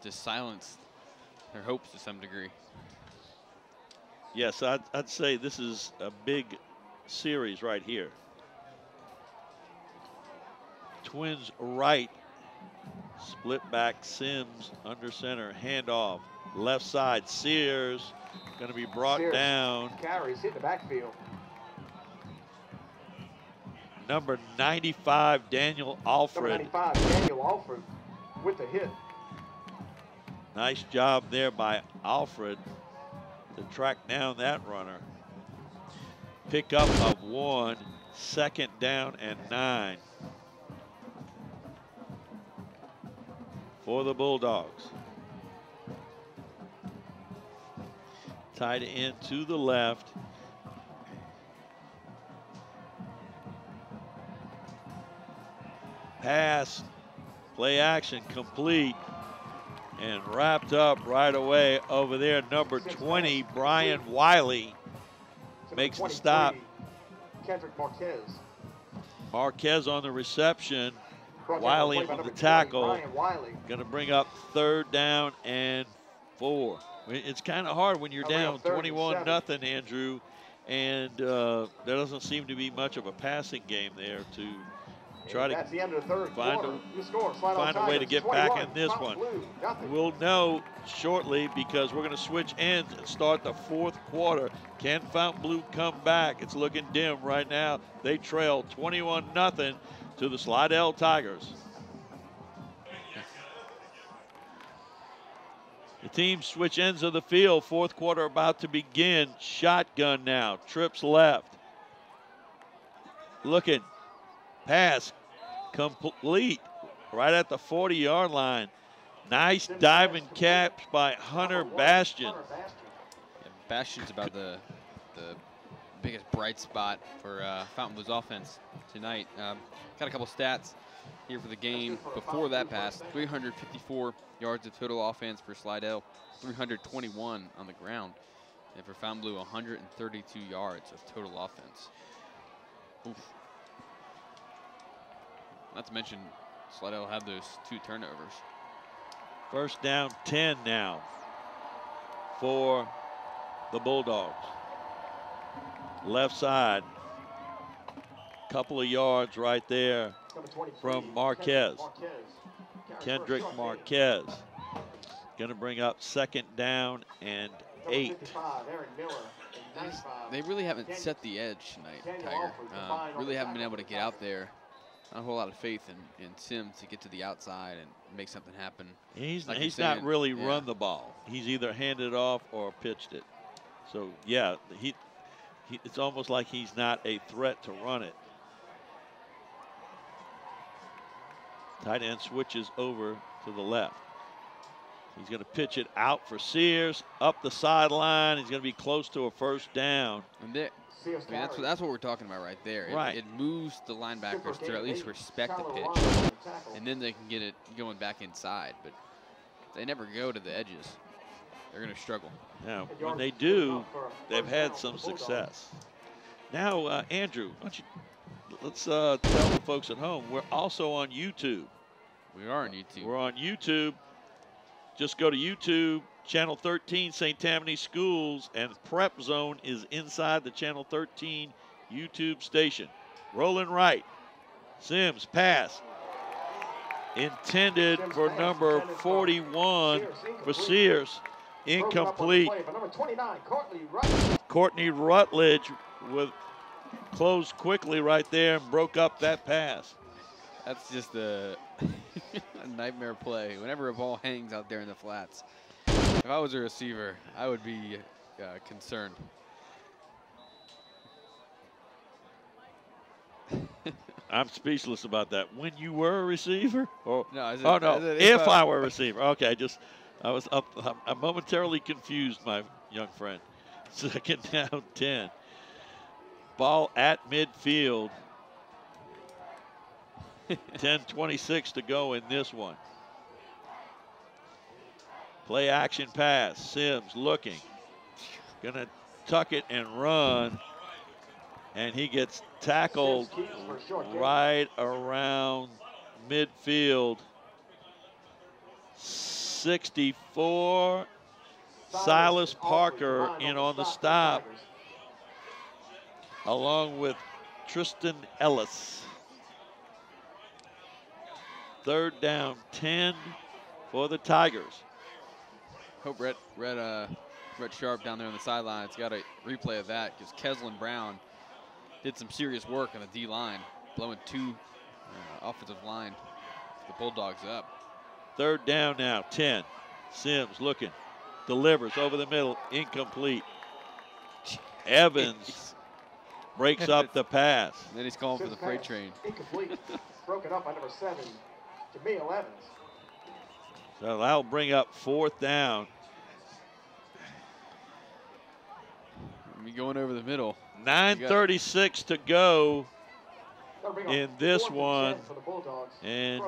just silenced their hopes to some degree. Yes, I'd say this is a big series right here. Twins right, split back Sims under center, handoff, left side Sears, going to be brought down. Carries, hit the backfield. Number 95, Daniel Alfred. Number 95, Daniel Alfred with the hit. Nice job there by Alfred to track down that runner. pickup of 1, 2nd down and 9 for the Bulldogs. Tight end to the left. Pass, play action complete, and wrapped up right away over there. Number 20, Brian Wiley, makes the stop. Kendrick Marquez. Marquez on the reception. Wiley on the tackle. Going to bring up 3rd down and 4. It's kind of hard when you're down 21-0, Andrew, and there doesn't seem to be much of a passing game there to try to find a way to get back in this one. We'll know shortly because we're going to switch ends and start the 4th quarter. Can Fontainebleau come back? It's looking dim right now. They trail 21-0 to the Slidell Tigers. The teams switch ends of the field. 4th quarter about to begin. Shotgun now. Trips left. Looking. Pass complete right at the 40-yard line. Nice diving catch by Hunter Bastian. Yeah, Bastian's about the biggest bright spot for Fontainebleau's offense tonight. Got a couple stats here for the game. Before that pass, 354 yards of total offense for Slidell, 321 on the ground. And for Fontainebleau, 132 yards of total offense. Oof. Not to mention, Slidell had those 2 turnovers. 1st down 10 now for the Bulldogs. Left side. Couple of yards right there from Marquez. Kendrick Marquez. Going to bring up 2nd down and 8. They really haven't set the edge tonight, Tiger. Really haven't been able to get out there. Not a whole lot of faith in Sims to get to the outside and make something happen. He's not really run the ball. He's either handed off or pitched it. So yeah, it's almost like he's not a threat to run it. Tight end switches over to the left. He's going to pitch it out for Sears, up the sideline. He's going to be close to a 1st down. And that's what we're talking about right there. Right. It moves the linebackers to at least respect the pitch, and then they can get it going back inside. But they never go to the edges. They're going to struggle. Now, when they do, they've had some success. Now, Andrew, let's tell the folks at home, we're also on YouTube. We are on YouTube. We're on YouTube. Just go to YouTube, Channel 13, St. Tammany Schools, and PrepZone is inside the Channel 13 YouTube station. Rolling right. Sims, pass. Intended for number 41 for Sears. Incomplete. Courtney Rutledge closed quickly right there and broke up that pass. That's just a nightmare play. Whenever a ball hangs out there in the flats, if I was a receiver, I would be concerned. I'm speechless about that. When you were a receiver? Or, no, if I were a receiver. Okay, I'm momentarily confused, my young friend. 2nd down 10. Ball at midfield. 10:26 to go in this one. Play action pass. Sims looking. Gonna tuck it and run. And he gets tackled right around midfield. 64. Silas Parker in on the stop, along with Tristan Ellis. 3rd down 10 for the Tigers. Hope Rhett Sharp down there on the sidelines got a replay of that, because Keslin Brown did some serious work on the D-line, blowing 2 offensive line the Bulldogs up. 3rd down now, 10. Sims looking, delivers over the middle, incomplete. Evans breaks up the pass. Then he's calling for the freight train. Incomplete. Broken up by number 7, Jameel Evans. So that'll bring up 4th down. Going over the middle. 9:36 to go in this one. And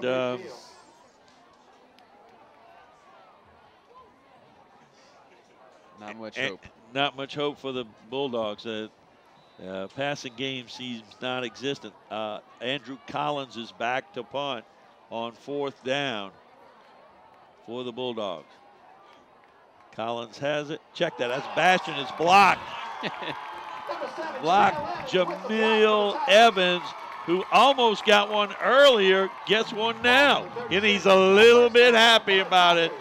not much hope. Not much hope for the Bulldogs. Passing game seems non-existent. Andrew Collins is back to punt on 4th down for the Bulldogs. Collins has it. Check that. That's Bastion. It's blocked. Blocked. Jameel Evans, who almost got one earlier, gets one now. And he's a little bit happy about it.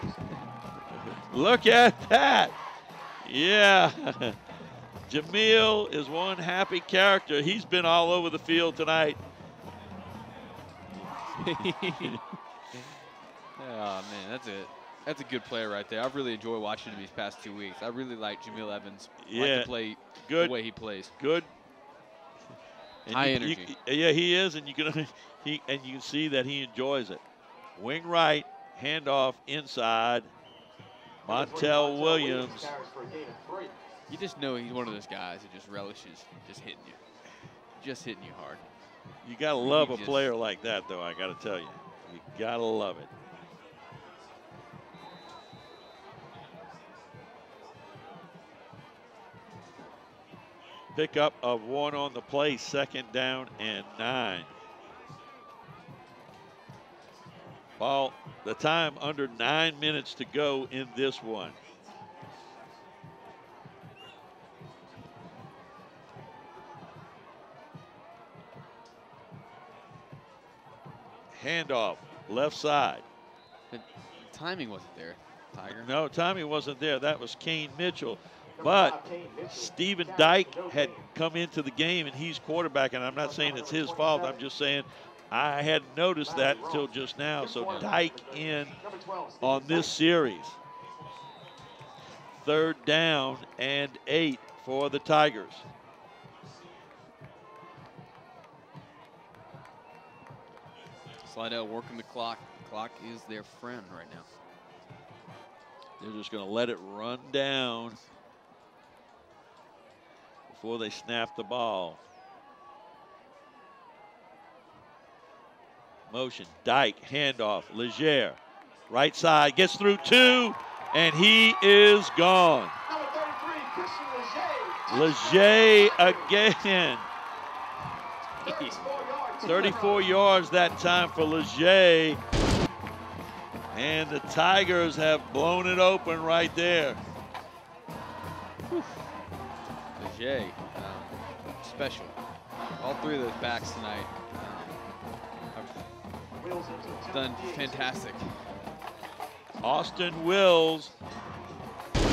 Look at that. Yeah. Jameel is one happy character. He's been all over the field tonight. Oh, man, that's a good player right there. I've really enjoyed watching him these past 2 weeks. I really like Jameel Evans. I like to play the way he plays. Good. And high energy. Yeah, he is, and you can see that he enjoys it. Wing right, handoff inside. Montel Williams. You just know he's one of those guys that just relishes just hitting you hard. You gotta love a player like that, though. I gotta tell you, you gotta love it. Pickup of 1 on the play, 2nd down and 9. Ball, the time under 9 minutes to go in this one. Handoff, left side. The timing wasn't there, Tiger. No, timing wasn't there. That was Kane Mitchell. But Stephen Dyke had come into the game, and he's quarterback, and I'm not saying it's his fault. I'm just saying I hadn't noticed that until just now. So Dyke in on this series. 3rd down and 8 for the Tigers. Slidell working the clock. The clock is their friend right now. They're just going to let it run down before they snap the ball. Motion, Dyke, handoff, Leger. Right side, gets through 2, and he is gone. Leger again. 34 yards that time for Leger. And the Tigers have blown it open right there. Leger, special. All 3 of those backs tonight have done fantastic. Austin Wills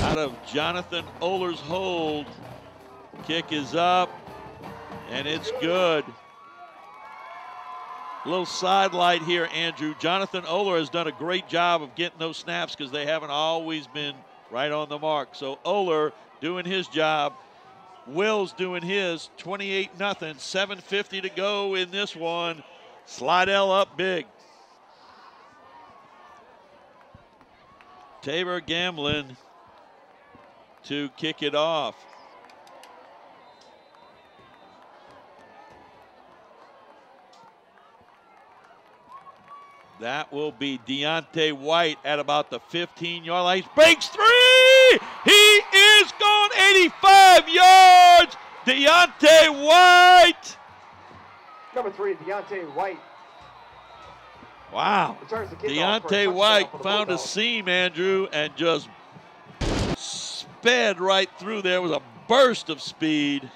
out of Jonathan Oler's hold. Kick is up, and it's good. A little sidelight here, Andrew. Jonathan Oler has done a great job of getting those snaps because they haven't always been right on the mark. So Oler doing his job. Wills doing his. 28-0, 7:50 to go in this one. Slidell up big. Tabor Gamblin to kick it off. That will be Deontay White at about the 15-yard line. Breaks 3! He is gone 85 yards! Deontay White! Number 3, Deontay White. Wow. Deontay White found a seam, Andrew, and just sped right through there. It was a burst of speed.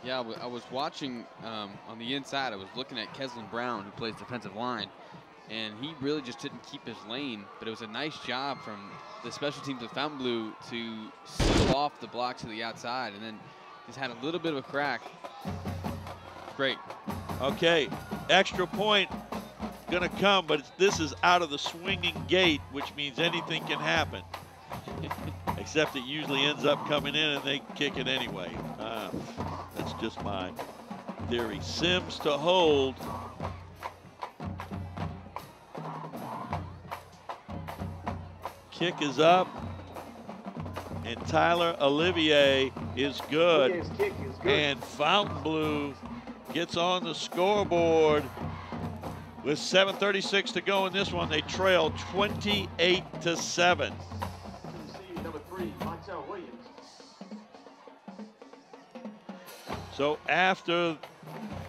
Yeah, I was watching on the inside. I was looking at Keslin Brown, who plays defensive line. And he really just didn't keep his lane, but it was a nice job from the special teams of Fontainebleau to seal off the block to the outside, and then just had a little bit of a crack. Great. Okay, extra point gonna come, but this is out of the swinging gate, which means anything can happen. Except it usually ends up coming in and they kick it anyway. That's just my theory. Sims to hold. Kick is up. And Tyler Olivier is good. Olivier's kick is good. And Fontainebleau gets on the scoreboard with 7:36 to go in this one. They trail 28-7. Number 3, Montel Williams. So after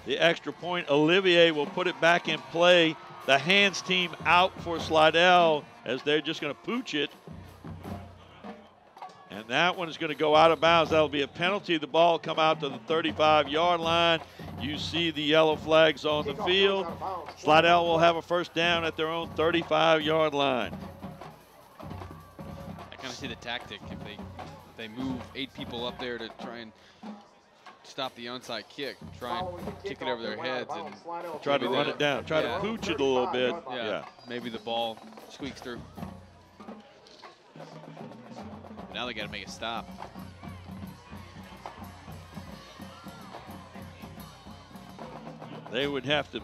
the extra point, Olivier will put it back in play. The hands team out for Slidell as they're just going to pooch it. And that one is going to go out of bounds. That'll be a penalty. The ball come out to the 35-yard line. You see the yellow flags on the field. Slidell will have a first down at their own 35-yard line. I kind of see the tactic. If they move 8 people up there to try and stop the onside kick, try and kick it over their heads and try to run it down, try to pooch it a little bit. Yeah. Maybe the ball squeaks through. Now they got to make a stop. They would have to,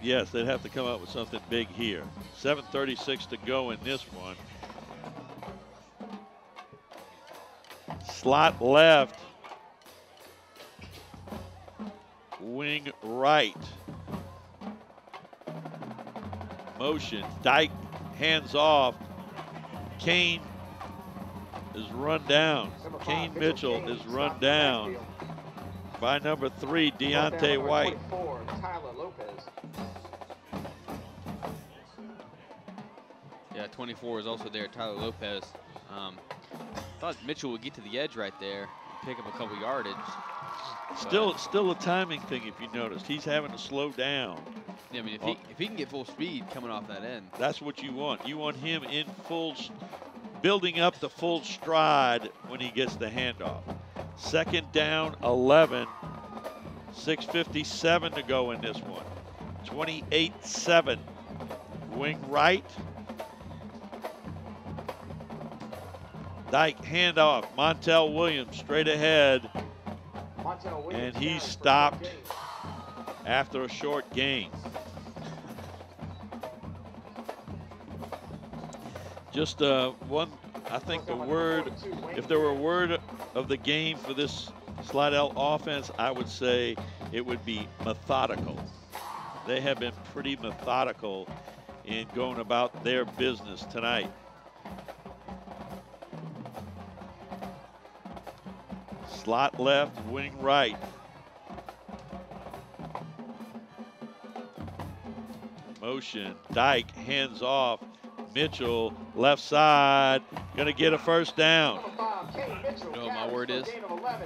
yes, they'd have to come up with something big here. 7:36 to go in this one. Slot left. Wing right. Motion. Dyke hands off. Kane is run down. Kane Mitchell is run down by number 3, Deontay White. 24, Tyler Lopez. Yeah, 24 is also there, Tyler Lopez. Thought Mitchell would get to the edge right there, pick up a couple yardage. Still a timing thing, if you noticed. He's having to slow down. Yeah, I mean, if he can get full speed coming off that end. That's what you want. You want him in building up the full stride when he gets the handoff. Second down, 11. 6:57 to go in this one. 28-7. Wing right. Dyke handoff. Montel Williams straight ahead. And he stopped after a short gain. Just one, I think the word, if there were a word of the game for this Slidell offense, I would say it would be methodical. They have been pretty methodical in going about their business tonight. Slot left, wing right. Motion, Dyke, hands off. Mitchell, left side, gonna get a first down. You know what my word is?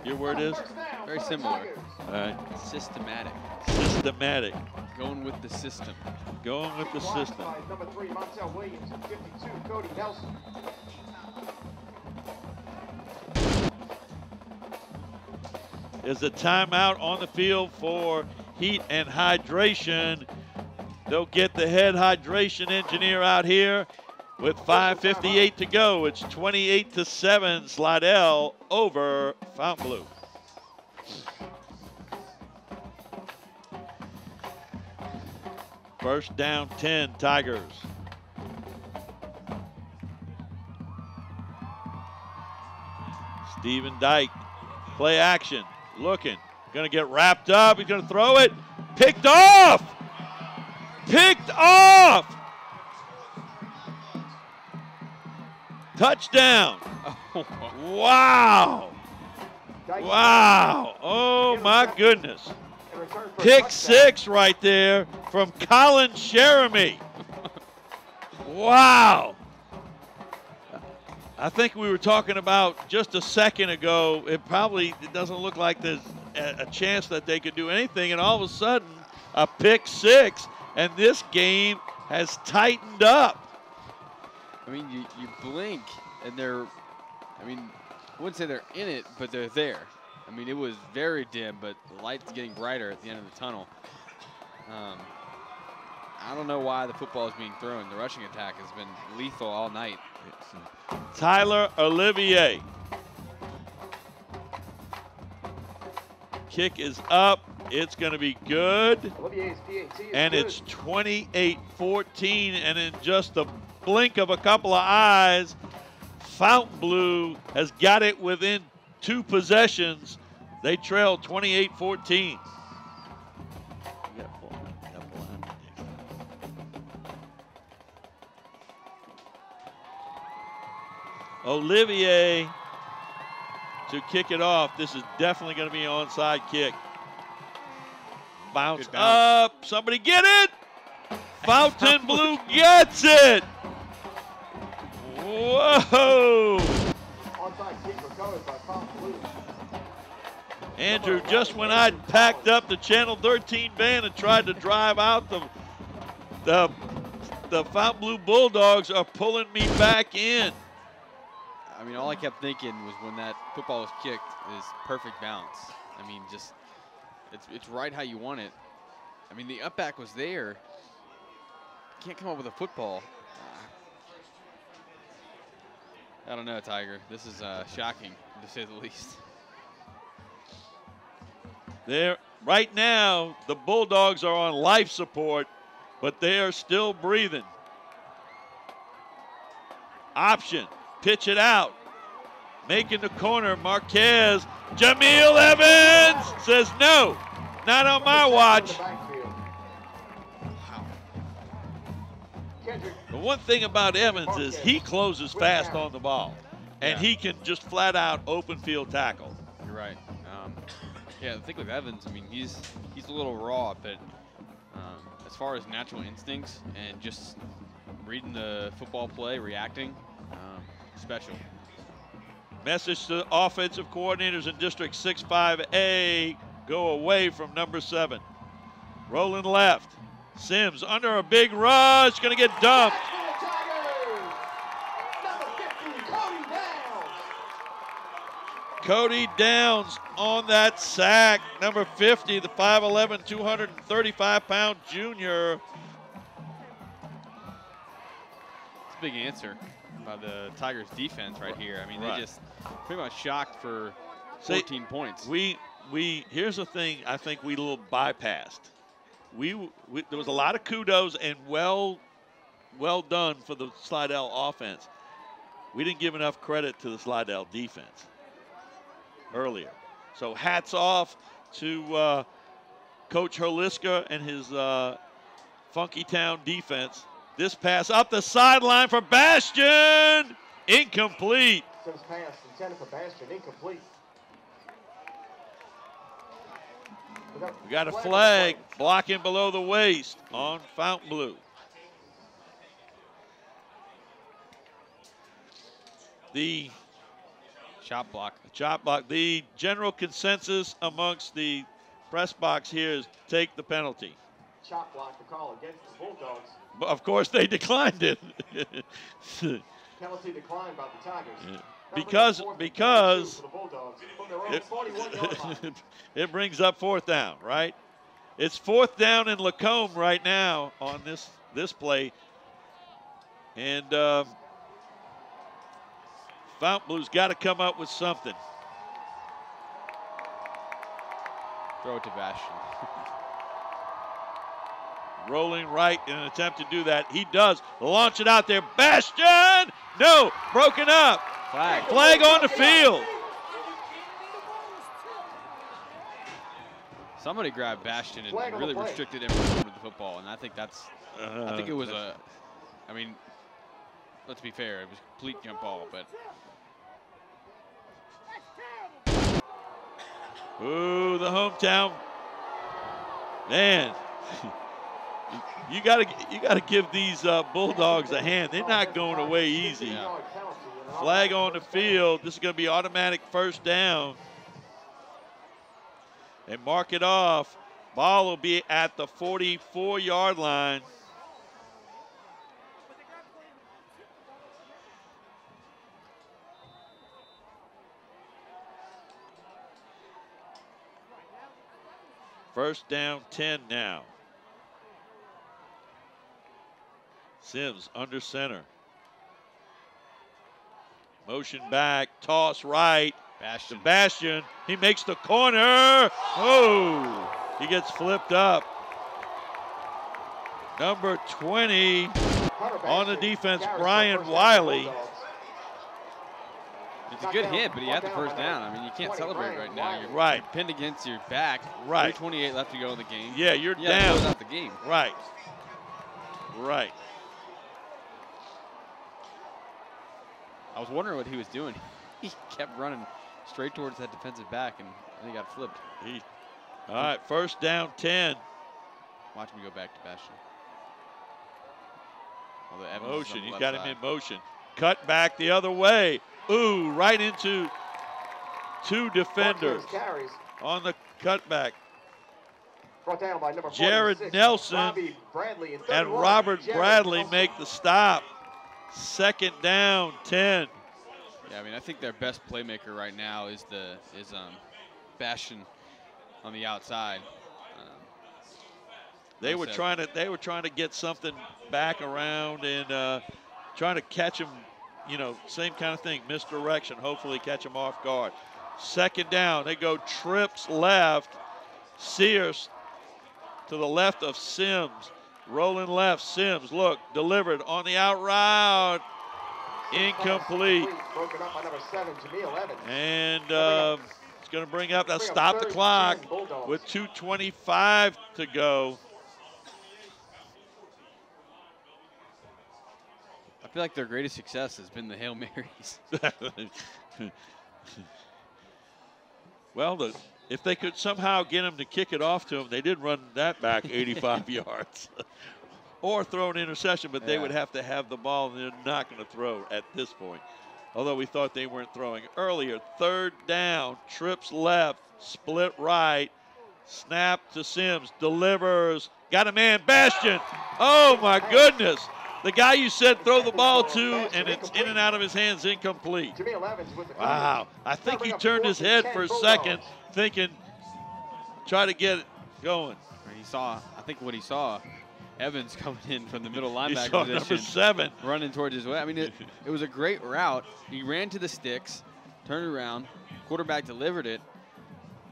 Your word is? Very similar. All right. Systematic. Systematic. Going with the system. Going with the system. Number 3, Montel Williams, 52, Cody Nelson. There's a timeout on the field for heat and hydration. They'll get the head hydration engineer out here with 5:58 to go. It's 28-7, Slidell over Fontainebleau. First down 10, Tigers. Steven Dyke, play action, looking, gonna get wrapped up, he's gonna throw it, picked off! Picked off! Touchdown! Wow! Wow! Oh my goodness! Pick 6 right there from Colin Jeremy. Wow! I think we were talking about just a second ago, it doesn't look like there's a chance that they could do anything, and all of a sudden, a pick 6, and this game has tightened up. I mean, you blink, and they're, I mean, I wouldn't say they're in it, but they're there. I mean, it was very dim, but the light's getting brighter at the end of the tunnel. I don't know why the football is being thrown. The rushing attack has been lethal all night. Tyler Olivier. Kick is up. It's going to be good. Olivier's PAT is And good. it's 28-14. And in just the blink of a couple of eyes, Fontainebleau has got it within 2 possessions. They trail 28-14. Olivier to kick it off. This is definitely going to be an onside kick. Bounce up. Somebody get it. Fontainebleau gets it. Whoa. Onside kick recovered by Fontainebleau. Andrew, just when I'd packed up the Channel 13 van and tried to drive out, the Fontainebleau Bulldogs are pulling me back in. I mean, all I kept thinking was when that football was kicked is perfect bounce. I mean, just it's right how you want it. I mean, the up back was there. Can't come up with a football. I don't know, Tiger. This is shocking, to say the least. There, right now, the Bulldogs are on life support, but they are still breathing. Option. Pitch it out. Making the corner, Marquez. Jameel Evans says no, not on my watch. The one thing about Evans is he closes fast on the ball, and he can just flat out open field tackle. You're right. Yeah, the thing with Evans, I mean, he's a little raw, but as far as natural instincts and just reading the football play, reacting, special. Message to offensive coordinators in District 6-5A, go away from number 7. Rolling left. Sims under a big rush, going to get dumped. Cody Downs on that sack. Number 50, the 5'11", 235-pound junior. It's a big answer by the Tigers defense right here. I mean, they just pretty much shocked for 14 points. Here's the thing I think we a little bypassed. There was a lot of kudos and well done for the Slidell offense. We didn't give enough credit to the Slidell defense earlier. So hats off to Coach Herliska and his Funky Town defense. This pass up the sideline for Bastion. Incomplete. Sims pass intended for Bastion, incomplete. We got a flag blocking below the waist on Fontainebleau. The chop block. The general consensus amongst the press box here is take the penalty. Chop block the call against the Bulldogs. But of course they declined it. Penalty declined by the Tigers. Yeah. Because it brings up 4th down, right? It's 4th down in Lacombe right now on this play. And Fontainebleau's got to come up with something. Throw it to Bastion. Rolling right in an attempt to do that. He does. Launch it out there. Bastion! No! Broken up. Flag on the field. Somebody grabbed Bastion and really restricted him from the football, and I think that's. I think it was a. I mean, let's be fair. It was a complete jump ball, but. Ooh, the hometown. Man. You gotta give these Bulldogs a hand. They're not going away easy. Yeah. Flag on the field. This is going to be automatic 1st down. And mark it off. Ball will be at the 44-yard line. First down 10 now. Sims under center. Motion back, toss right, Bastion. Bastion. He makes the corner. Oh, he gets flipped up. Number 20 on the defense, Brian Wiley. It's a good hit, but he had the first down. I mean, you can't celebrate right now. You're pinned against your back. Right. 3:28 left to go in the game. Yeah, you're down. down. Out the game. Right. Right. I was wondering what he was doing. He kept running straight towards that defensive back, and then he got flipped. All right, first down 10. Watch me go back to Bastion. Motion, he's got him in motion. Cut back the other way. Ooh, right into two defenders on the cutback. Jared Nelson and Robert Bradley make the stop. Second down, 10. Yeah, I mean, I think their best playmaker right now is Bastion on the outside. They were trying to get something back around and trying to catch him, you know, same kind of thing, misdirection, hopefully catch him off guard. Second down, they go trips left, Sears to the left of Sims, rolling left, Sims, look, delivered on the out route, incomplete. Broken up by number 7, Jameel Evans. And it's going to bring up, that'll stop the clock with 2:25 to go. I feel like their greatest success has been the Hail Marys. Well, if they could somehow get him to kick it off to him, they did run that back 85 yards. Or throw an interception, but they would have to have the ball, and they're not going to throw at this point. Although we thought they weren't throwing earlier. Third down, trips left, split right, snap to Sims, delivers, got a man, Bastion. Oh, my goodness. The guy you said throw the ball to, and it's in and out of his hands, incomplete. Wow. I think he turned his head for a second, thinking, try to get it going. He saw, I think what he saw, Evans coming in from the middle linebacker position. Number 7. Running towards his way. I mean, it was a great route. He ran to the sticks, turned around, quarterback delivered it,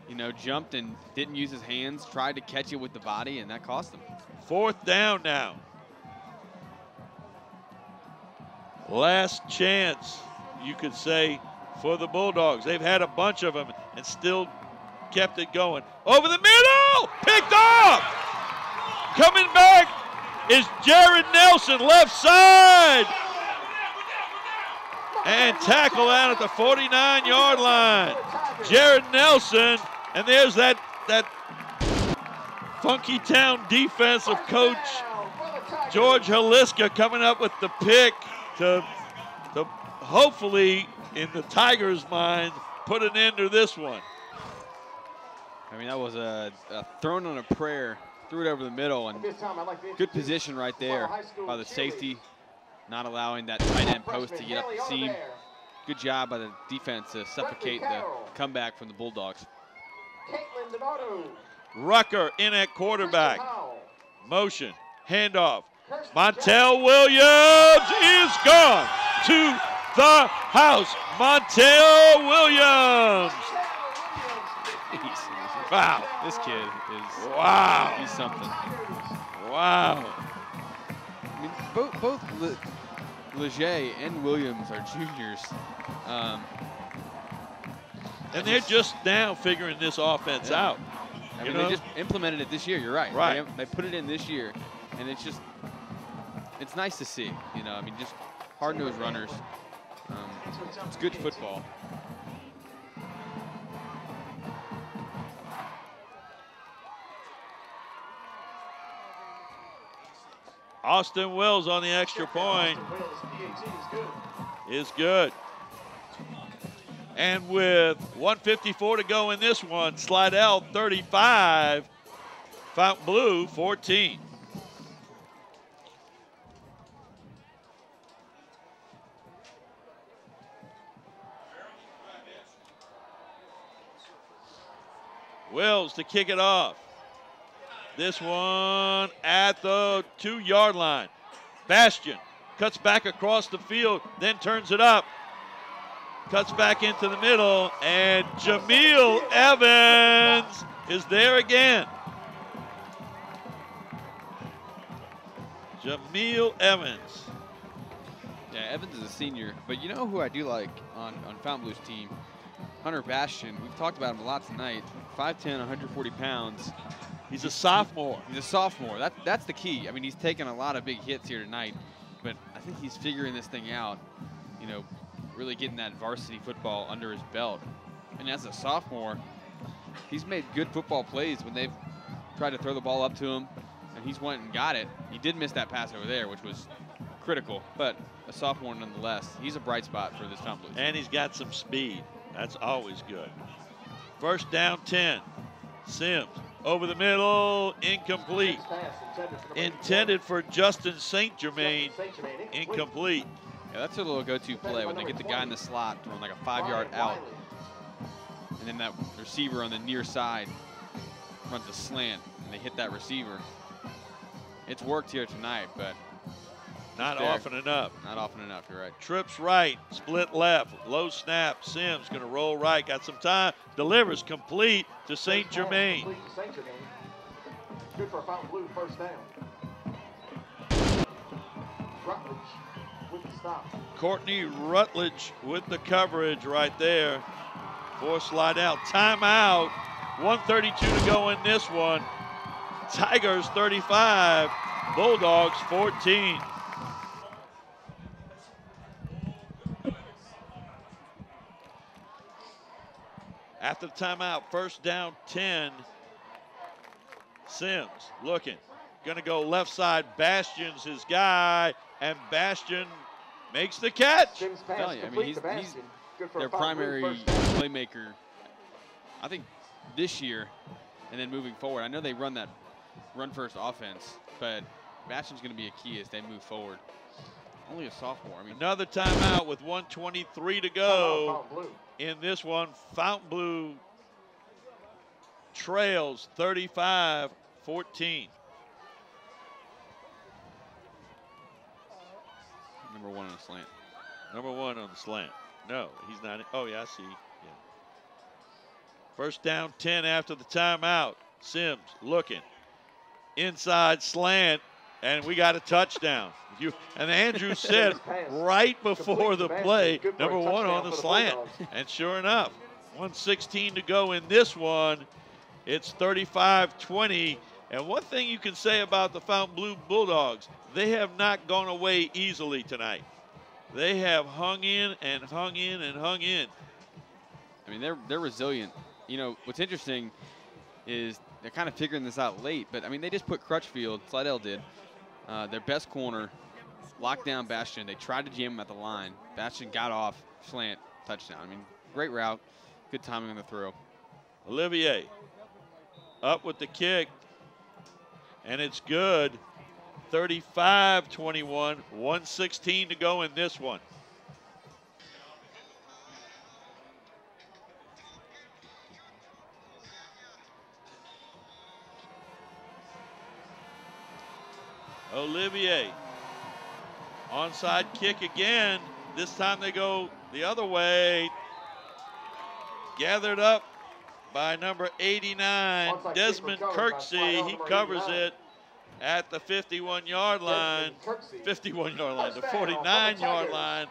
you know, jumped and didn't use his hands, tried to catch it with the body, and that cost him. Fourth down now. Last chance, you could say, for the Bulldogs. They've had a bunch of them and still kept it going. Over the middle, picked off. Coming back is Jared Nelson, left side. And tackle out at the 49-yard line. Jared Nelson, and there's that Funky Town defense of Coach George Haliska coming up with the pick to hopefully, in the Tigers' mind, put an end to this one. I mean, that was a thrown on a prayer. Threw it over the middle, and good position right there by the safety, not allowing that tight end post to get up the seam. Good job by the defense to suffocate the comeback from the Bulldogs. Rucker in at quarterback. Motion, handoff. Montel Williams is gone to the house. Montel Williams. Wow. This kid is he's something. Wow. I mean, both Leger and Williams are juniors. And they're just now figuring this offense out. I mean, they just implemented it this year. You're right. Right. They put it in this year, and it's nice to see. You know, I mean, just hard-nosed runners. It's good football. Austin Wills on the extra point is good. And with 1:54 to go in this one, Slidell 35, Fontainebleau 14. Wills to kick it off. This one at the 2-yard line. Bastion cuts back across the field, then turns it up. cuts back into the middle, and Jameel Evans is there again. Jameel Evans. Yeah, Evans is a senior, but you know who I do like on Fontainebleau's team? Hunter Bastian. We've talked about him a lot tonight. 5'10", 140 pounds. He's a sophomore. He's a sophomore. That's the key. I mean, he's taken a lot of big hits here tonight, but I think he's figuring this thing out, you know, really getting that varsity football under his belt. And as a sophomore, he's made good football plays when they've tried to throw the ball up to him, and he's went and got it. He did miss that pass over there, which was critical, but a sophomore nonetheless. He's a bright spot for this Fontainebleau team. And he's got some speed. That's always good. First down 10. Sims over the middle, incomplete. Intended for Justin St. Germain, incomplete. Yeah, that's a little go-to play when they get the guy in the slot throwing like a 5-yard out, and then that receiver on the near side runs a slant, and they hit that receiver. It's worked here tonight, but not often enough. Not often enough, you're right. Trips right, split left, low snap. Sims going to roll right, got some time, delivers complete to St. Germain. Good for a Fontainebleau first down. Rutledge with the stop. Courtney Rutledge with the coverage right there for Slidell. Timeout, 1:32 to go in this one. Tigers 35, Bulldogs 14. After the timeout, first down 10. Sims looking, gonna go left side. Bastian's his guy, and Bastian makes the catch. I mean, he's their primary playmaker, I think, this year, and then moving forward. I know they run that run-first offense, but Bastian's going to be a key as they move forward. Only a sophomore. I mean, another timeout with 1:23 to go in this one. Fontainebleau trails 35-14. Number 1 on the slant. Number 1 on the slant. No, he's not. Oh, yeah, I see. Yeah. First down 10 after the timeout. Sims looking. Inside slant, and we got a touchdown. And Andrew said right before the play, number 1 on the slant. And sure enough, 1:16 to go in this one. It's 35-20. And one thing you can say about the Fontainebleau Bulldogs, they have not gone away easily tonight. They have hung in and hung in and hung in. I mean, they're resilient. You know, what's interesting is they're kind of figuring this out late, but I mean, they just put Crutchfield, Slidell did, their best corner, locked down Bastian. They tried to jam him at the line. Bastian got off, slant, touchdown. I mean, great route, good timing on the throw. Olivier up with the kick, and it's good. 35-21, 1:16 to go in this one. Olivier, onside kick again. This time they go the other way. Gathered up by number 89, Desmond Kirksey. He covers it at the 51-yard line. 51-yard line, the 49-yard line.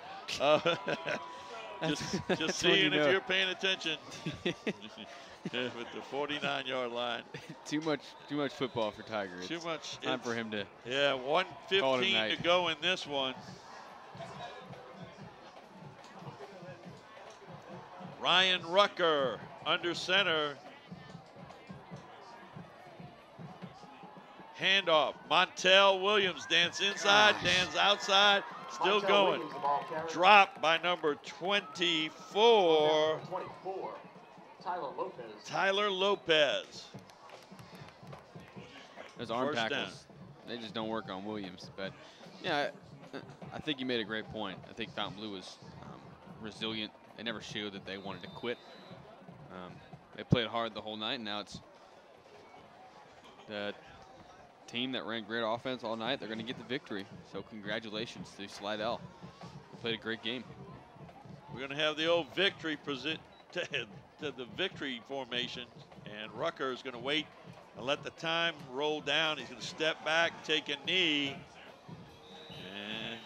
Just seeing if you're paying attention. With the 49-yard line. Too much football for Tiger. Too much. Time for him to. Yeah, 1:15 to go in this one. Ryan Rucker under center. Handoff. Montel Williams dance inside, dance outside, still going. Dropped by number 24. Tyler Lopez. Those arm tackles, they just don't work on Williams. But, yeah, I think you made a great point. I think Fontainebleau was resilient. They never showed that they wanted to quit. They played hard the whole night, and now it's the team that ran great offense all night. They're going to get the victory. So congratulations to Slidell. They played a great game. We're going to have the old victory present to the victory formation, and Rucker is going to wait and let the time roll down. He's going to step back, take a knee, and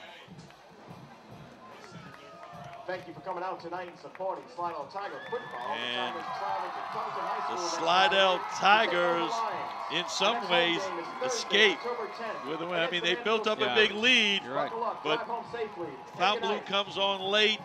Thank you for coming out tonight and supporting Slidell Tiger football. And The the Slidell Tigers, in some ways, escape with a win. I mean, they built up a big lead, but Fontainebleau comes on late.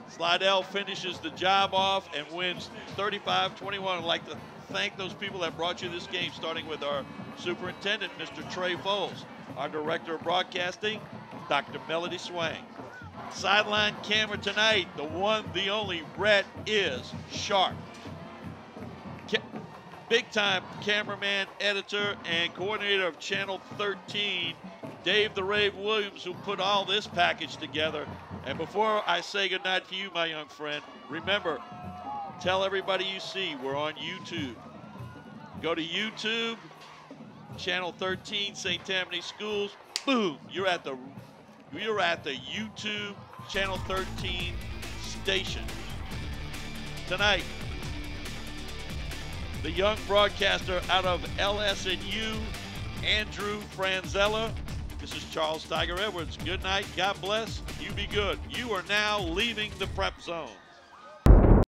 Slidell finishes the job off and wins 35-21. I'd like to thank those people that brought you this game, starting with our superintendent, Mr. Trey Foles, our director of broadcasting, Dr. Melody Swang. Sideline camera tonight, the one, the only, Brett is sharp. Big time cameraman, editor, and coordinator of Channel 13, Dave the Rave Williams, who put all this package together. And before I say goodnight to you, my young friend, remember, tell everybody you see, we're on YouTube. Go to YouTube, Channel 13, St. Tammany Schools, boom, you're at the YouTube Channel 13 station. Tonight, the young broadcaster out of LSNU, Andrew Franzella. This is Charles Tiger Edwards. Good night. God bless. You be good. You are now leaving the Prep Zone.